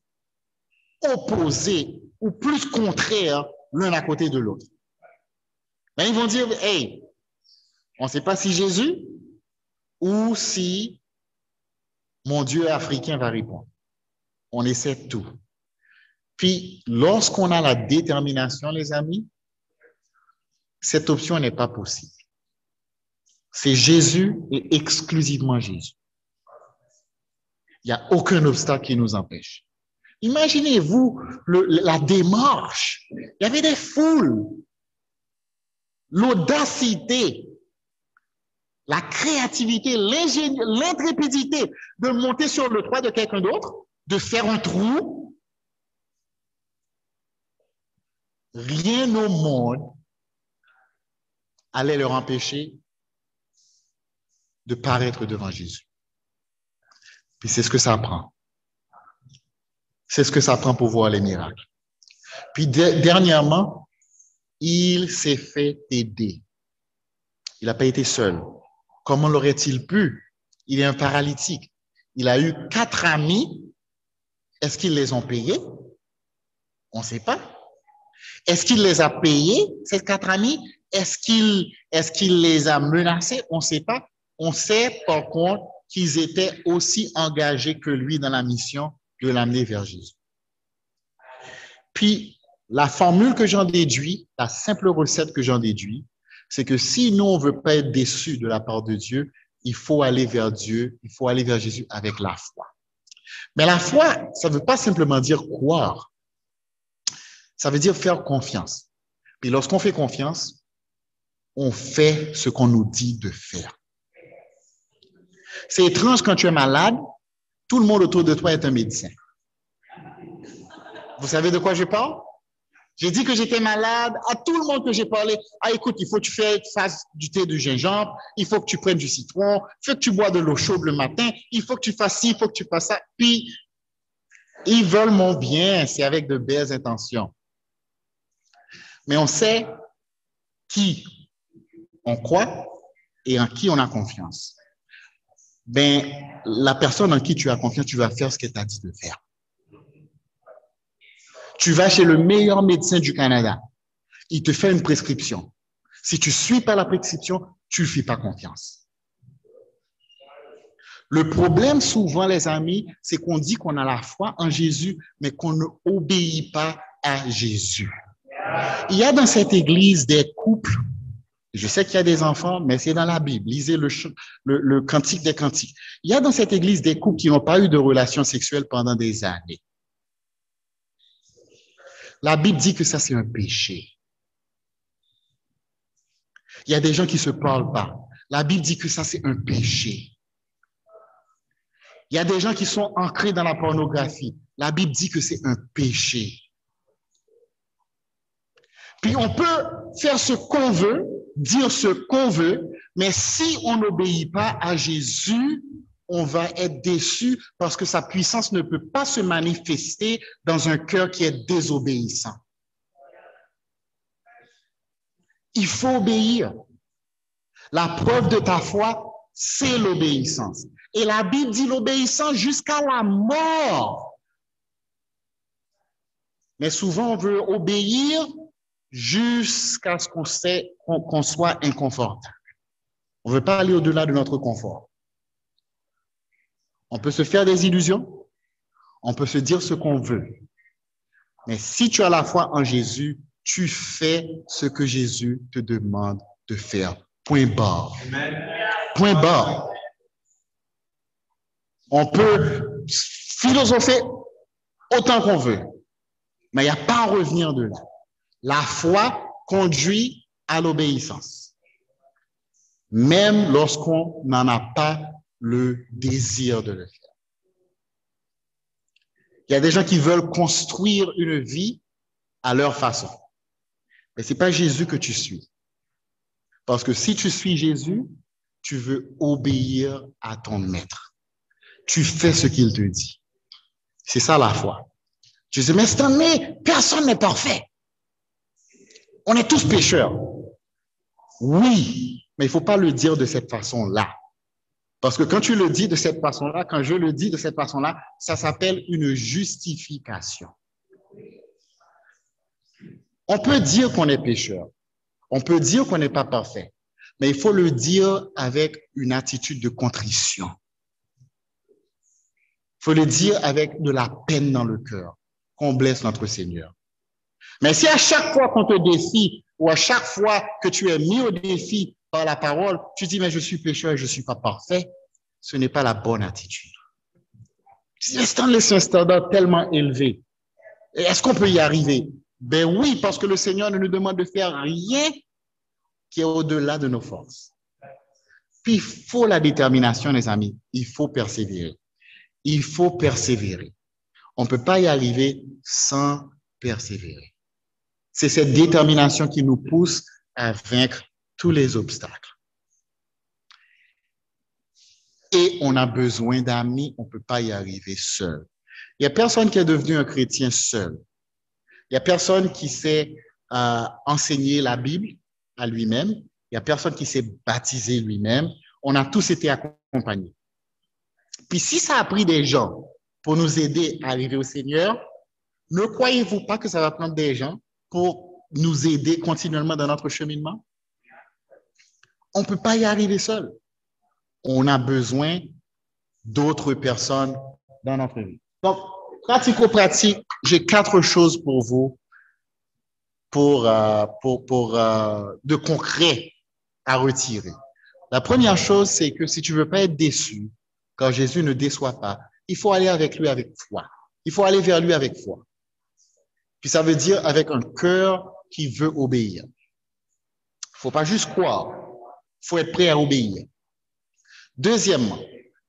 opposées ou plus contraires l'un à côté de l'autre. Mais ils vont dire, hey, on ne sait pas si Jésus ou si mon Dieu africain va répondre. On essaie tout. Puis, lorsqu'on a la détermination, les amis, cette option n'est pas possible. C'est Jésus et exclusivement Jésus. Il n'y a aucun obstacle qui nous empêche. Imaginez-vous la démarche. Il y avait des foules. L'audacité, la créativité, l'intrépidité de monter sur le toit de quelqu'un d'autre, de faire un trou. Rien au monde allait leur empêcher de paraître devant Jésus. Puis c'est ce que ça prend. C'est ce que ça prend pour voir les miracles. Puis dernièrement, il s'est fait aider. Il n'a pas été seul. Comment l'aurait-il pu? Il est un paralytique. Il a eu 4 amis. Est-ce qu'ils les ont payés? On ne sait pas. Est-ce qu'il les a payés, ces 4 amis? Est-ce qu'il les a menacés? On ne sait pas. On sait par contre qu'ils étaient aussi engagés que lui dans la mission de l'amener vers Jésus. Puis, la formule que j'en déduis, la simple recette que j'en déduis, c'est que si nous, on ne veut pas être déçus de la part de Dieu, il faut aller vers Dieu, il faut aller vers Jésus avec la foi. Mais la foi, ça ne veut pas simplement dire croire. Ça veut dire faire confiance. Puis lorsqu'on fait confiance, on fait ce qu'on nous dit de faire. C'est étrange quand tu es malade, tout le monde autour de toi est un médecin. Vous savez de quoi je parle? J'ai dit que j'étais malade à tout le monde que j'ai parlé. Ah, écoute, il faut que tu fasses du thé de gingembre, il faut que tu prennes du citron, il faut que tu bois de l'eau chaude le matin, il faut que tu fasses ci, il faut que tu fasses ça. Puis, ils veulent mon bien, c'est avec de belles intentions. Mais on sait qui on croit et en qui on a confiance. Ben, la personne en qui tu as confiance, tu vas faire ce qu'elle t'a dit de faire. Tu vas chez le meilleur médecin du Canada. Il te fait une prescription. Si tu ne suis pas la prescription, tu ne lui fais pas confiance. Le problème souvent, les amis, c'est qu'on dit qu'on a la foi en Jésus, mais qu'on ne obéit pas à Jésus. Il y a dans cette église des couples, je sais qu'il y a des enfants, mais c'est dans la Bible. Lisez le Cantique des Cantiques. Il y a dans cette église des couples qui n'ont pas eu de relations sexuelles pendant des années. La Bible dit que ça, c'est un péché. Il y a des gens qui ne se parlent pas. La Bible dit que ça, c'est un péché. Il y a des gens qui sont ancrés dans la pornographie. La Bible dit que c'est un péché. Puis on peut faire ce qu'on veut, dire ce qu'on veut, mais si on n'obéit pas à Jésus, on va être déçu parce que sa puissance ne peut pas se manifester dans un cœur qui est désobéissant. Il faut obéir. La preuve de ta foi, c'est l'obéissance. Et la Bible dit l'obéissance jusqu'à la mort. Mais souvent, on veut obéir jusqu'à ce qu'on soit inconfortable. On ne veut pas aller au-delà de notre confort. On peut se faire des illusions, on peut se dire ce qu'on veut. Mais si tu as la foi en Jésus, tu fais ce que Jésus te demande de faire. Point barre. Point barre. On peut philosopher autant qu'on veut, mais il n'y a pas à revenir de là. La foi conduit à l'obéissance, même lorsqu'on n'en a pas le désir de le faire. Il y a des gens qui veulent construire une vie à leur façon. Mais ce n'est pas Jésus que tu suis. Parce que si tu suis Jésus, tu veux obéir à ton maître. Tu fais ce qu'il te dit. C'est ça la foi. Je dis, mais Stanley, personne n'est parfait. On est tous pécheurs. Oui, mais il ne faut pas le dire de cette façon-là. Parce que quand tu le dis de cette façon-là, quand je le dis de cette façon-là, ça s'appelle une justification. On peut dire qu'on est pécheur. On peut dire qu'on n'est pas parfait. Mais il faut le dire avec une attitude de contrition. Il faut le dire avec de la peine dans le cœur, qu'on blesse notre Seigneur. Mais si à chaque fois qu'on te défie ou à chaque fois que tu es mis au défi par la parole, tu dis, mais je suis pécheur et je ne suis pas parfait, ce n'est pas la bonne attitude. C'est un standard tellement élevé. Est-ce qu'on peut y arriver? Ben oui, parce que le Seigneur ne nous demande de faire rien qui est au-delà de nos forces. Puis il faut la détermination, les amis. Il faut persévérer. Il faut persévérer. On ne peut pas y arriver sans persévérer. C'est cette détermination qui nous pousse à vaincre tous les obstacles. Et on a besoin d'amis, on ne peut pas y arriver seul. Il n'y a personne qui est devenu un chrétien seul. Il n'y a personne qui sait enseigner la Bible à lui-même. Il n'y a personne qui s'est baptisé lui-même. On a tous été accompagnés. Puis si ça a pris des gens pour nous aider à arriver au Seigneur, ne croyez-vous pas que ça va prendre des gens pour nous aider continuellement dans notre cheminement? On ne peut pas y arriver seul. On a besoin d'autres personnes dans notre vie. Donc, pratico-pratique, j'ai 4 choses pour vous de concret à retirer. La première chose, c'est que si tu ne veux pas être déçu, quand Jésus ne déçoit pas, il faut aller avec lui avec foi. Il faut aller vers lui avec foi. Puis ça veut dire avec un cœur qui veut obéir. Il ne faut pas juste croire, il faut être prêt à obéir. Deuxièmement,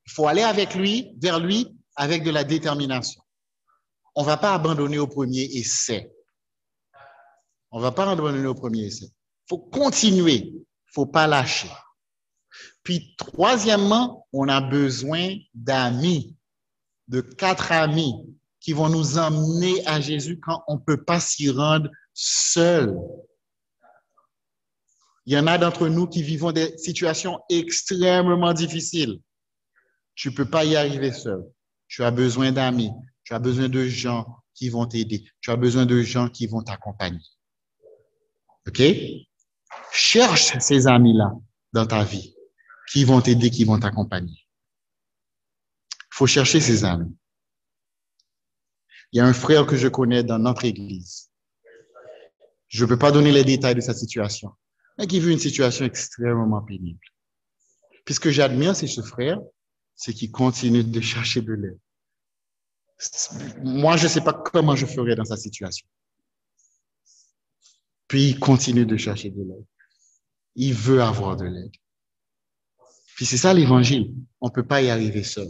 il faut aller avec lui, vers lui, avec de la détermination. On ne va pas abandonner au premier essai. On ne va pas abandonner au premier essai. Il faut continuer, il ne faut pas lâcher. Puis, troisièmement, on a besoin d'amis, de 4 amis qui vont nous emmener à Jésus quand on ne peut pas s'y rendre seul. Il y en a d'entre nous qui vivons des situations extrêmement difficiles. Tu ne peux pas y arriver seul. Tu as besoin d'amis. Tu as besoin de gens qui vont t'aider. Tu as besoin de gens qui vont t'accompagner. OK? Cherche ces amis-là dans ta vie qui vont t'aider, qui vont t'accompagner. Il faut chercher ces amis. Il y a un frère que je connais dans notre église. Je ne peux pas donner les détails de sa situation, mais qui vit une situation extrêmement pénible. Puis ce que j'admire, c'est ce frère, c'est qu'il continue de chercher de l'aide. Moi, je ne sais pas comment je ferais dans sa situation. Puis il continue de chercher de l'aide. Il veut avoir de l'aide. Puis c'est ça l'évangile. On ne peut pas y arriver seul.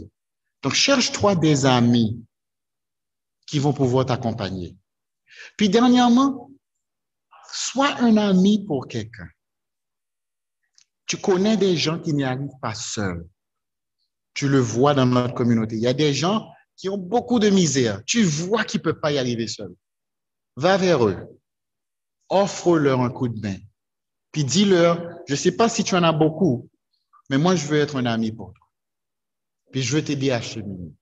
Donc, cherche-toi des amis qui vont pouvoir t'accompagner. Puis dernièrement, sois un ami pour quelqu'un. Tu connais des gens qui n'y arrivent pas seuls. Tu le vois dans notre communauté. Il y a des gens qui ont beaucoup de misère. Tu vois qu'ils ne peuvent pas y arriver seuls. Va vers eux. Offre-leur un coup de main. Puis dis-leur, je ne sais pas si tu en as beaucoup, mais moi, je veux être un ami pour toi. Puis je veux t'aider à cheminer.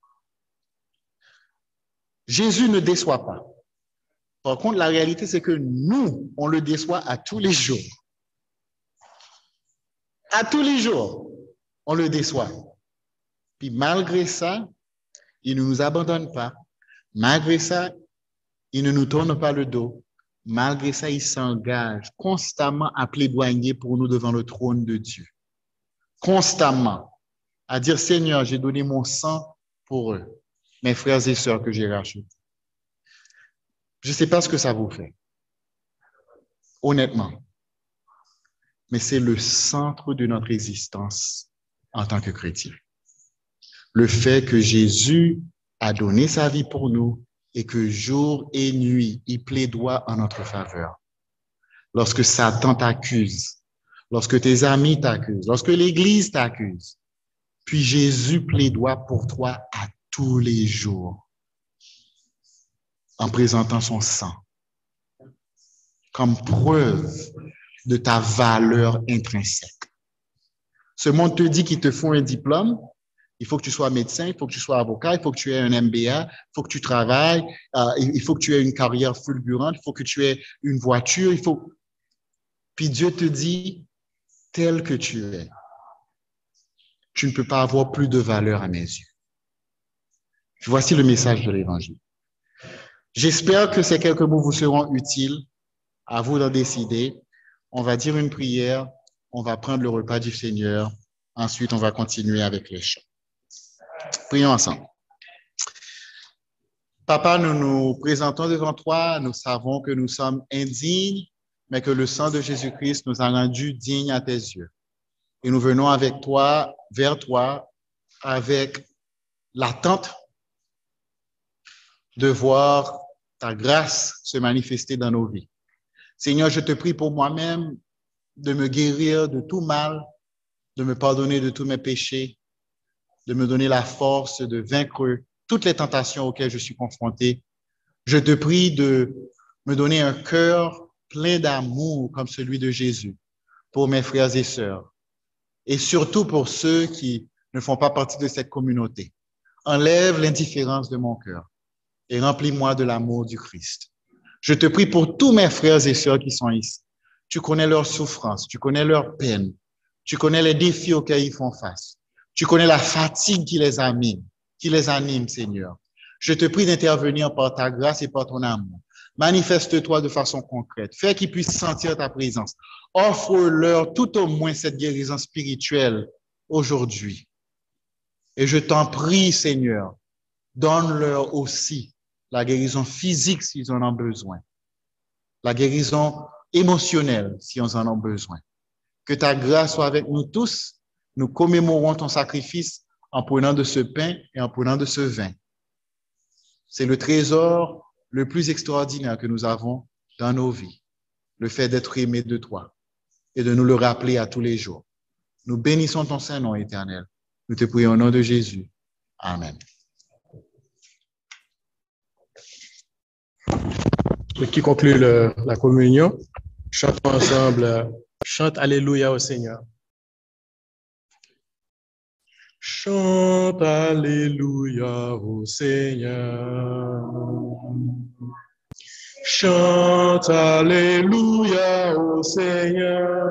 Jésus ne déçoit pas. Par contre, la réalité, c'est que nous, on le déçoit à tous les jours. À tous les jours, on le déçoit. Puis malgré ça, il ne nous abandonne pas. Malgré ça, il ne nous tourne pas le dos. Malgré ça, il s'engage constamment à plaidoyer pour nous devant le trône de Dieu. Constamment. À dire, Seigneur, j'ai donné mon sang pour eux, mes frères et sœurs que j'ai rachetés. Je ne sais pas ce que ça vous fait, honnêtement, mais c'est le centre de notre existence en tant que chrétien. Le fait que Jésus a donné sa vie pour nous et que jour et nuit, il plaidoie en notre faveur. Lorsque Satan t'accuse, lorsque tes amis t'accusent, lorsque l'Église t'accuse, puis Jésus plaidoie pour toi à tous les jours en présentant son sang comme preuve de ta valeur intrinsèque. Ce monde te dit qu'il te faut un diplôme, il faut que tu sois médecin, il faut que tu sois avocat, il faut que tu aies un MBA, il faut que tu travailles, il faut que tu aies une carrière fulgurante, il faut que tu aies une voiture, il faut... Puis Dieu te dit, tel que tu es, tu ne peux pas avoir plus de valeur à mes yeux. Voici le message de l'Évangile. J'espère que ces quelques mots vous seront utiles. À vous d'en décider. On va dire une prière, on va prendre le repas du Seigneur. Ensuite, on va continuer avec les chants. Prions ensemble. Papa, nous nous présentons devant toi. Nous savons que nous sommes indignes, mais que le sang de Jésus-Christ nous a rendus dignes à tes yeux. Et nous venons avec toi, vers toi, avec l'attente de voir ta grâce se manifester dans nos vies. Seigneur, je te prie pour moi-même de me guérir de tout mal, de me pardonner de tous mes péchés, de me donner la force de vaincre toutes les tentations auxquelles je suis confronté. Je te prie de me donner un cœur plein d'amour comme celui de Jésus pour mes frères et sœurs, et surtout pour ceux qui ne font pas partie de cette communauté. Enlève l'indifférence de mon cœur et remplis-moi de l'amour du Christ. Je te prie pour tous mes frères et sœurs qui sont ici. Tu connais leurs souffrances, tu connais leurs peines, tu connais les défis auxquels ils font face. Tu connais la fatigue qui les anime, Seigneur. Je te prie d'intervenir par ta grâce et par ton amour. Manifeste-toi de façon concrète. Fais qu'ils puissent sentir ta présence. Offre-leur tout au moins cette guérison spirituelle aujourd'hui. Et je t'en prie, Seigneur, donne-leur aussi la guérison physique s'ils en ont besoin. La guérison émotionnelle s'ils en ont besoin. Que ta grâce soit avec nous tous. Nous commémorons ton sacrifice en prenant de ce pain et en prenant de ce vin. C'est le trésor le plus extraordinaire que nous avons dans nos vies, le fait d'être aimés de toi et de nous le rappeler à tous les jours. Nous bénissons ton Saint-Nom éternel. Nous te prions au nom de Jésus. Amen. Qui conclut la communion? Chantons ensemble. Chante Alléluia au Seigneur. Chante Alléluia au Seigneur. Chante Alléluia au Seigneur.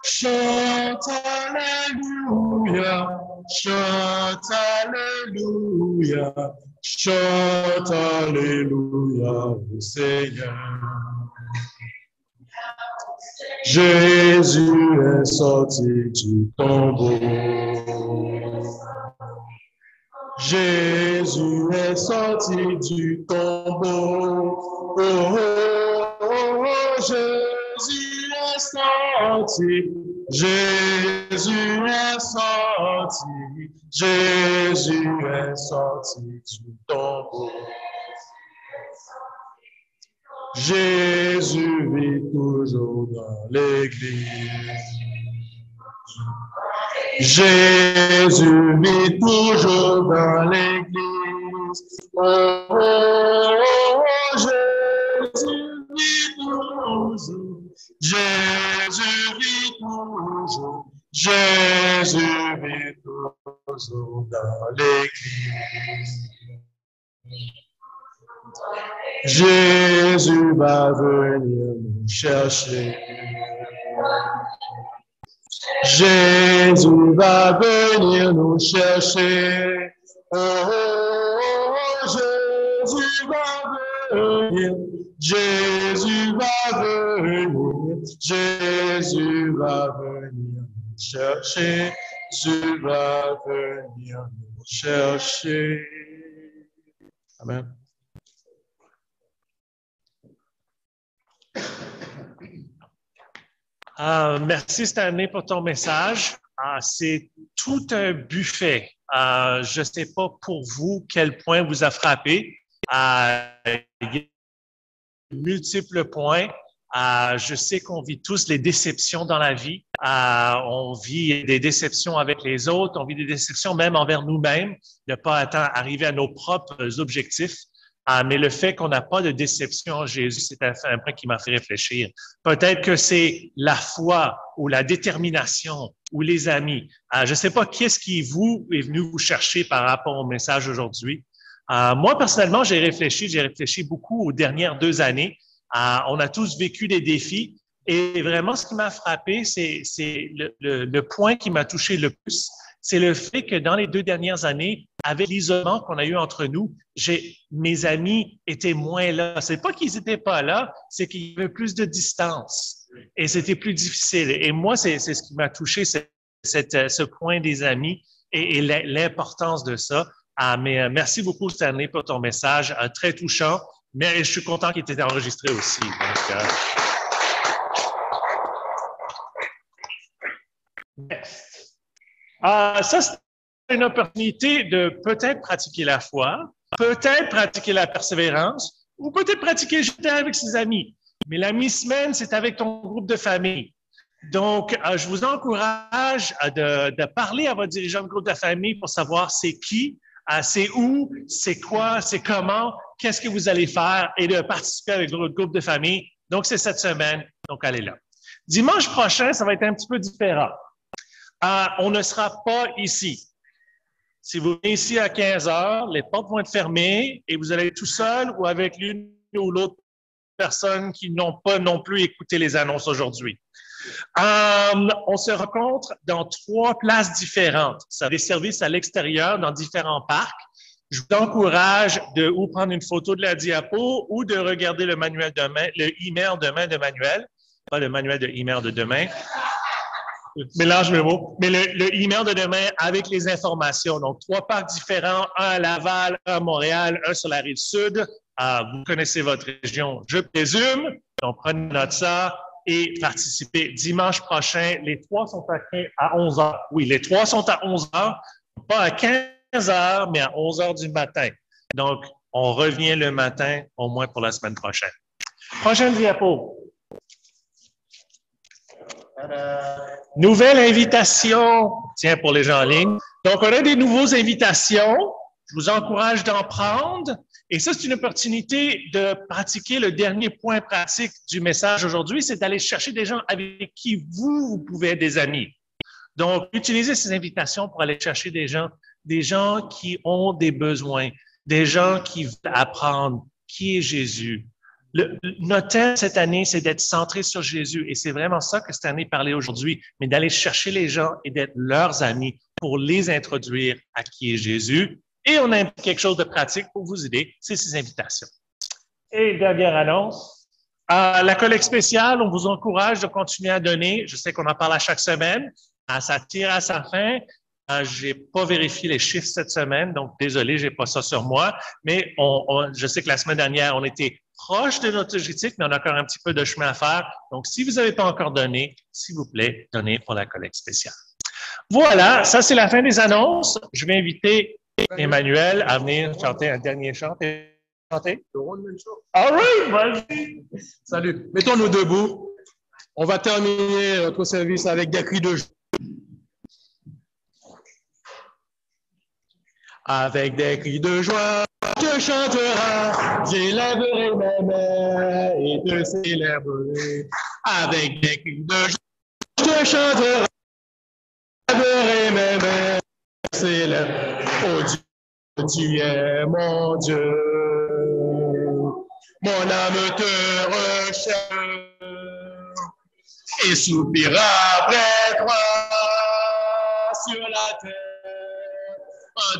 Chante Alléluia. Chante Alléluia. Chante Alléluia au Seigneur. Jésus est sorti du tombeau. Jésus est sorti du tombeau. Oh, oh, oh, Jésus est sorti. Jésus est sorti. Jésus est sorti du tombeau. Jésus vit toujours dans l'Église. Jésus vit toujours dans l'Église. Oh, oh, oh, Jésus vit toujours. Jésus vit toujours. Jésus vit toujours dans l'Église. Jésus va venir nous chercher. Jésus va venir nous chercher. Oh, oh, oh, Jésus va venir. Jésus va venir. Jésus va venir nous chercher. Jésus va venir nous chercher. Amen. Merci Stanley pour ton message. C'est tout un buffet. Je ne sais pas pour vous quel point vous a frappé. Il y a multiples points. Je sais qu'on vit tous les déceptions dans la vie. On vit des déceptions avec les autres. On vit des déceptions même envers nous-mêmes, de ne pas arriver à nos propres objectifs. Mais le fait qu'on n'a pas de déception en Jésus, c'est un point qui m'a fait réfléchir. Peut-être que c'est la foi ou la détermination ou les amis. Je ne sais pas qu'est-ce qui est venu vous chercher par rapport au message aujourd'hui. Moi, personnellement, j'ai réfléchi beaucoup aux dernières 2 années. On a tous vécu des défis et vraiment, ce qui m'a frappé, c'est le point qui m'a touché le plus. C'est le fait que dans les 2 dernières années, avec l'isolement qu'on a eu entre nous, mes amis étaient moins là. C'est pas qu'ils étaient pas là, c'est qu'il y avait plus de distance et c'était plus difficile. Et moi, c'est ce qui m'a touché, ce point des amis et l'importance de ça. Mais merci beaucoup, Stanley, pour ton message, très touchant. Mais je suis content qu'il était enregistré aussi. Donc, next. Ça, c'est une opportunité de peut-être pratiquer la foi, peut-être pratiquer la persévérance, ou peut-être pratiquer jeter avec ses amis. Mais la mi-semaine, c'est avec ton groupe de famille. Donc, je vous encourage de parler à votre dirigeant de groupe de famille pour savoir c'est qui, c'est où, c'est quoi, c'est comment, qu'est-ce que vous allez faire et de participer avec votre groupe de famille. Donc, c'est cette semaine. Donc, allez là. Dimanche prochain, ça va être un petit peu différent. On ne sera pas ici. Si vous venez ici à 15 heures, les portes vont être fermées et vous allez être tout seul ou avec l'une ou l'autre personne qui n'ont pas non plus écouté les annonces aujourd'hui. On se rencontre dans 3 places différentes. Ça a des services à l'extérieur dans différents parcs. Je vous encourage de ou prendre une photo de la diapo ou de regarder le manuel de main, le email de main de Manuel, pas le manuel de email de demain. Mélange le mot, mais le email de demain avec les informations. Donc, 3 parcs différents, un à Laval, un à Montréal, un sur la rive sud. Vous connaissez votre région, je présume. Donc, prenez note de ça et participez. Dimanche prochain, les 3 sont à 11 h. Oui, les 3 sont à 11 h, pas à 15 h, mais à 11 h du matin. Donc, on revient le matin, au moins pour la semaine prochaine. Prochaine diapo. Nouvelle invitation, tiens, pour les gens en ligne. Donc, on a des nouvelles invitations. Je vous encourage d'en prendre. Et ça, c'est une opportunité de pratiquer le dernier point pratique du message aujourd'hui, c'est d'aller chercher des gens avec qui vous pouvez être des amis. Donc, utilisez ces invitations pour aller chercher des gens qui ont des besoins, des gens qui veulent apprendre qui est Jésus. Notre thème cette année, c'est d'être centré sur Jésus et c'est vraiment ça que cette année parlait aujourd'hui, mais d'aller chercher les gens et d'être leurs amis pour les introduire à qui est Jésus. Et on a quelque chose de pratique pour vous aider, c'est ces invitations. Et dernière annonce, la collecte spéciale, on vous encourage de continuer à donner. Je sais qu'on en parle à chaque semaine. Ça tire à sa fin. J'ai pas vérifié les chiffres cette semaine, donc désolé, j'ai pas ça sur moi. Mais je sais que la semaine dernière, on était proche de notre objectif, mais on a encore un petit peu de chemin à faire. Donc, si vous n'avez pas encore donné, s'il vous plaît, donnez pour la collecte spéciale. Voilà, ça c'est la fin des annonces. Je vais inviter Emmanuel à venir chanter un dernier chant. Chanter? All right, vas-y. Salut. Mettons-nous debout. On va terminer notre service avec des cris de joie. Avec des cris de joie, je chanterai, j'élèverai mes mains et te célébrerai. Avec des cris de joie, je chanterai, j'élèverai mes mains, célèbre. Oh Dieu, tu es mon Dieu. Mon âme te recherche et soupira après toi sur la terre.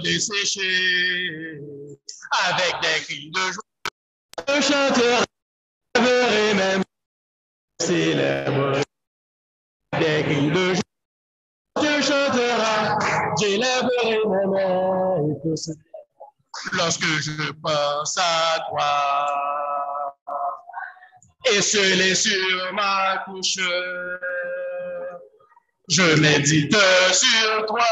Desséché avec des cris de joie, je chanterai, j'élèverai mes mains, célèbre. Des cris de joie, je chanterai, j'élèverai mes mains et te célébrerai. Lorsque je pense à toi, et scellé sur ma couche, je médite sur toi.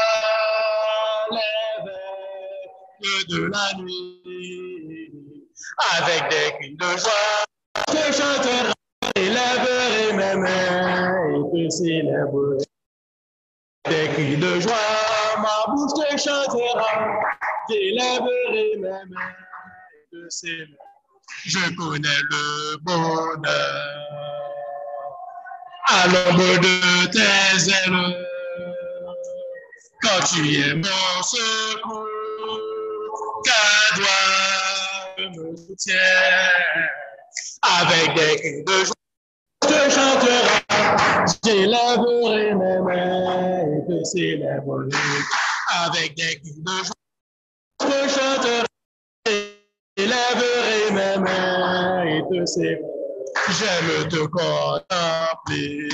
De la nuit, avec des cris de joie, je chanterai, élèverai mes mains et te célébrerai. Des cris de joie, ma bouche te chantera, j'élèverai mes mains et te célébrerai. Je connais le bonheur à l'ombre de tes ailes, quand tu es mon secours. Qu'un doigt me soutient avec des cris de joie, je chanterai, j'élèverai mes mains et te célébrerai. Avec des cris de joie, je chanterai, j'élèverai mes mains et te célébrerai. J'aime te contempler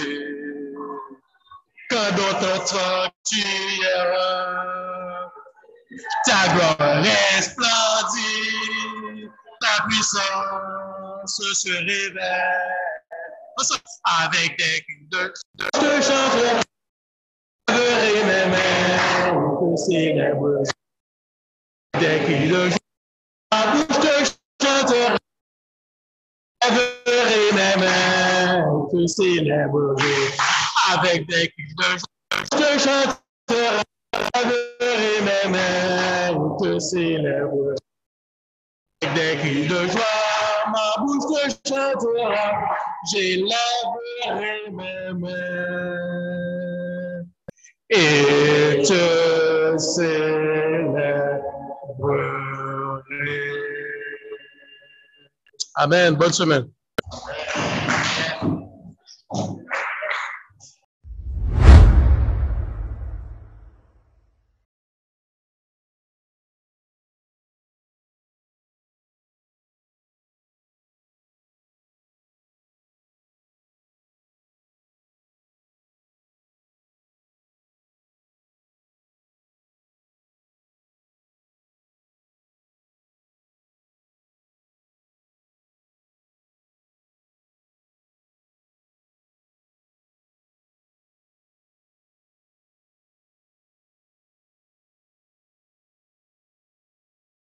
quand dans ton sanctuaire. Ta gloire resplendit, ta puissance se révèle. Avec des cris de je chanterai, j'élèverai mes mains, te célébrerai. Des cris de joie, ma bouche te chanterai, j'élèverai mes mains, te célébrerai. Avec des cris de joie, je chanterai. J'élèverai mes mains, te célébrerai. Avec des cris de joie, ma bouche te chantera, j'élèverai mes mains et te célébrerai. Amen. Bonne semaine.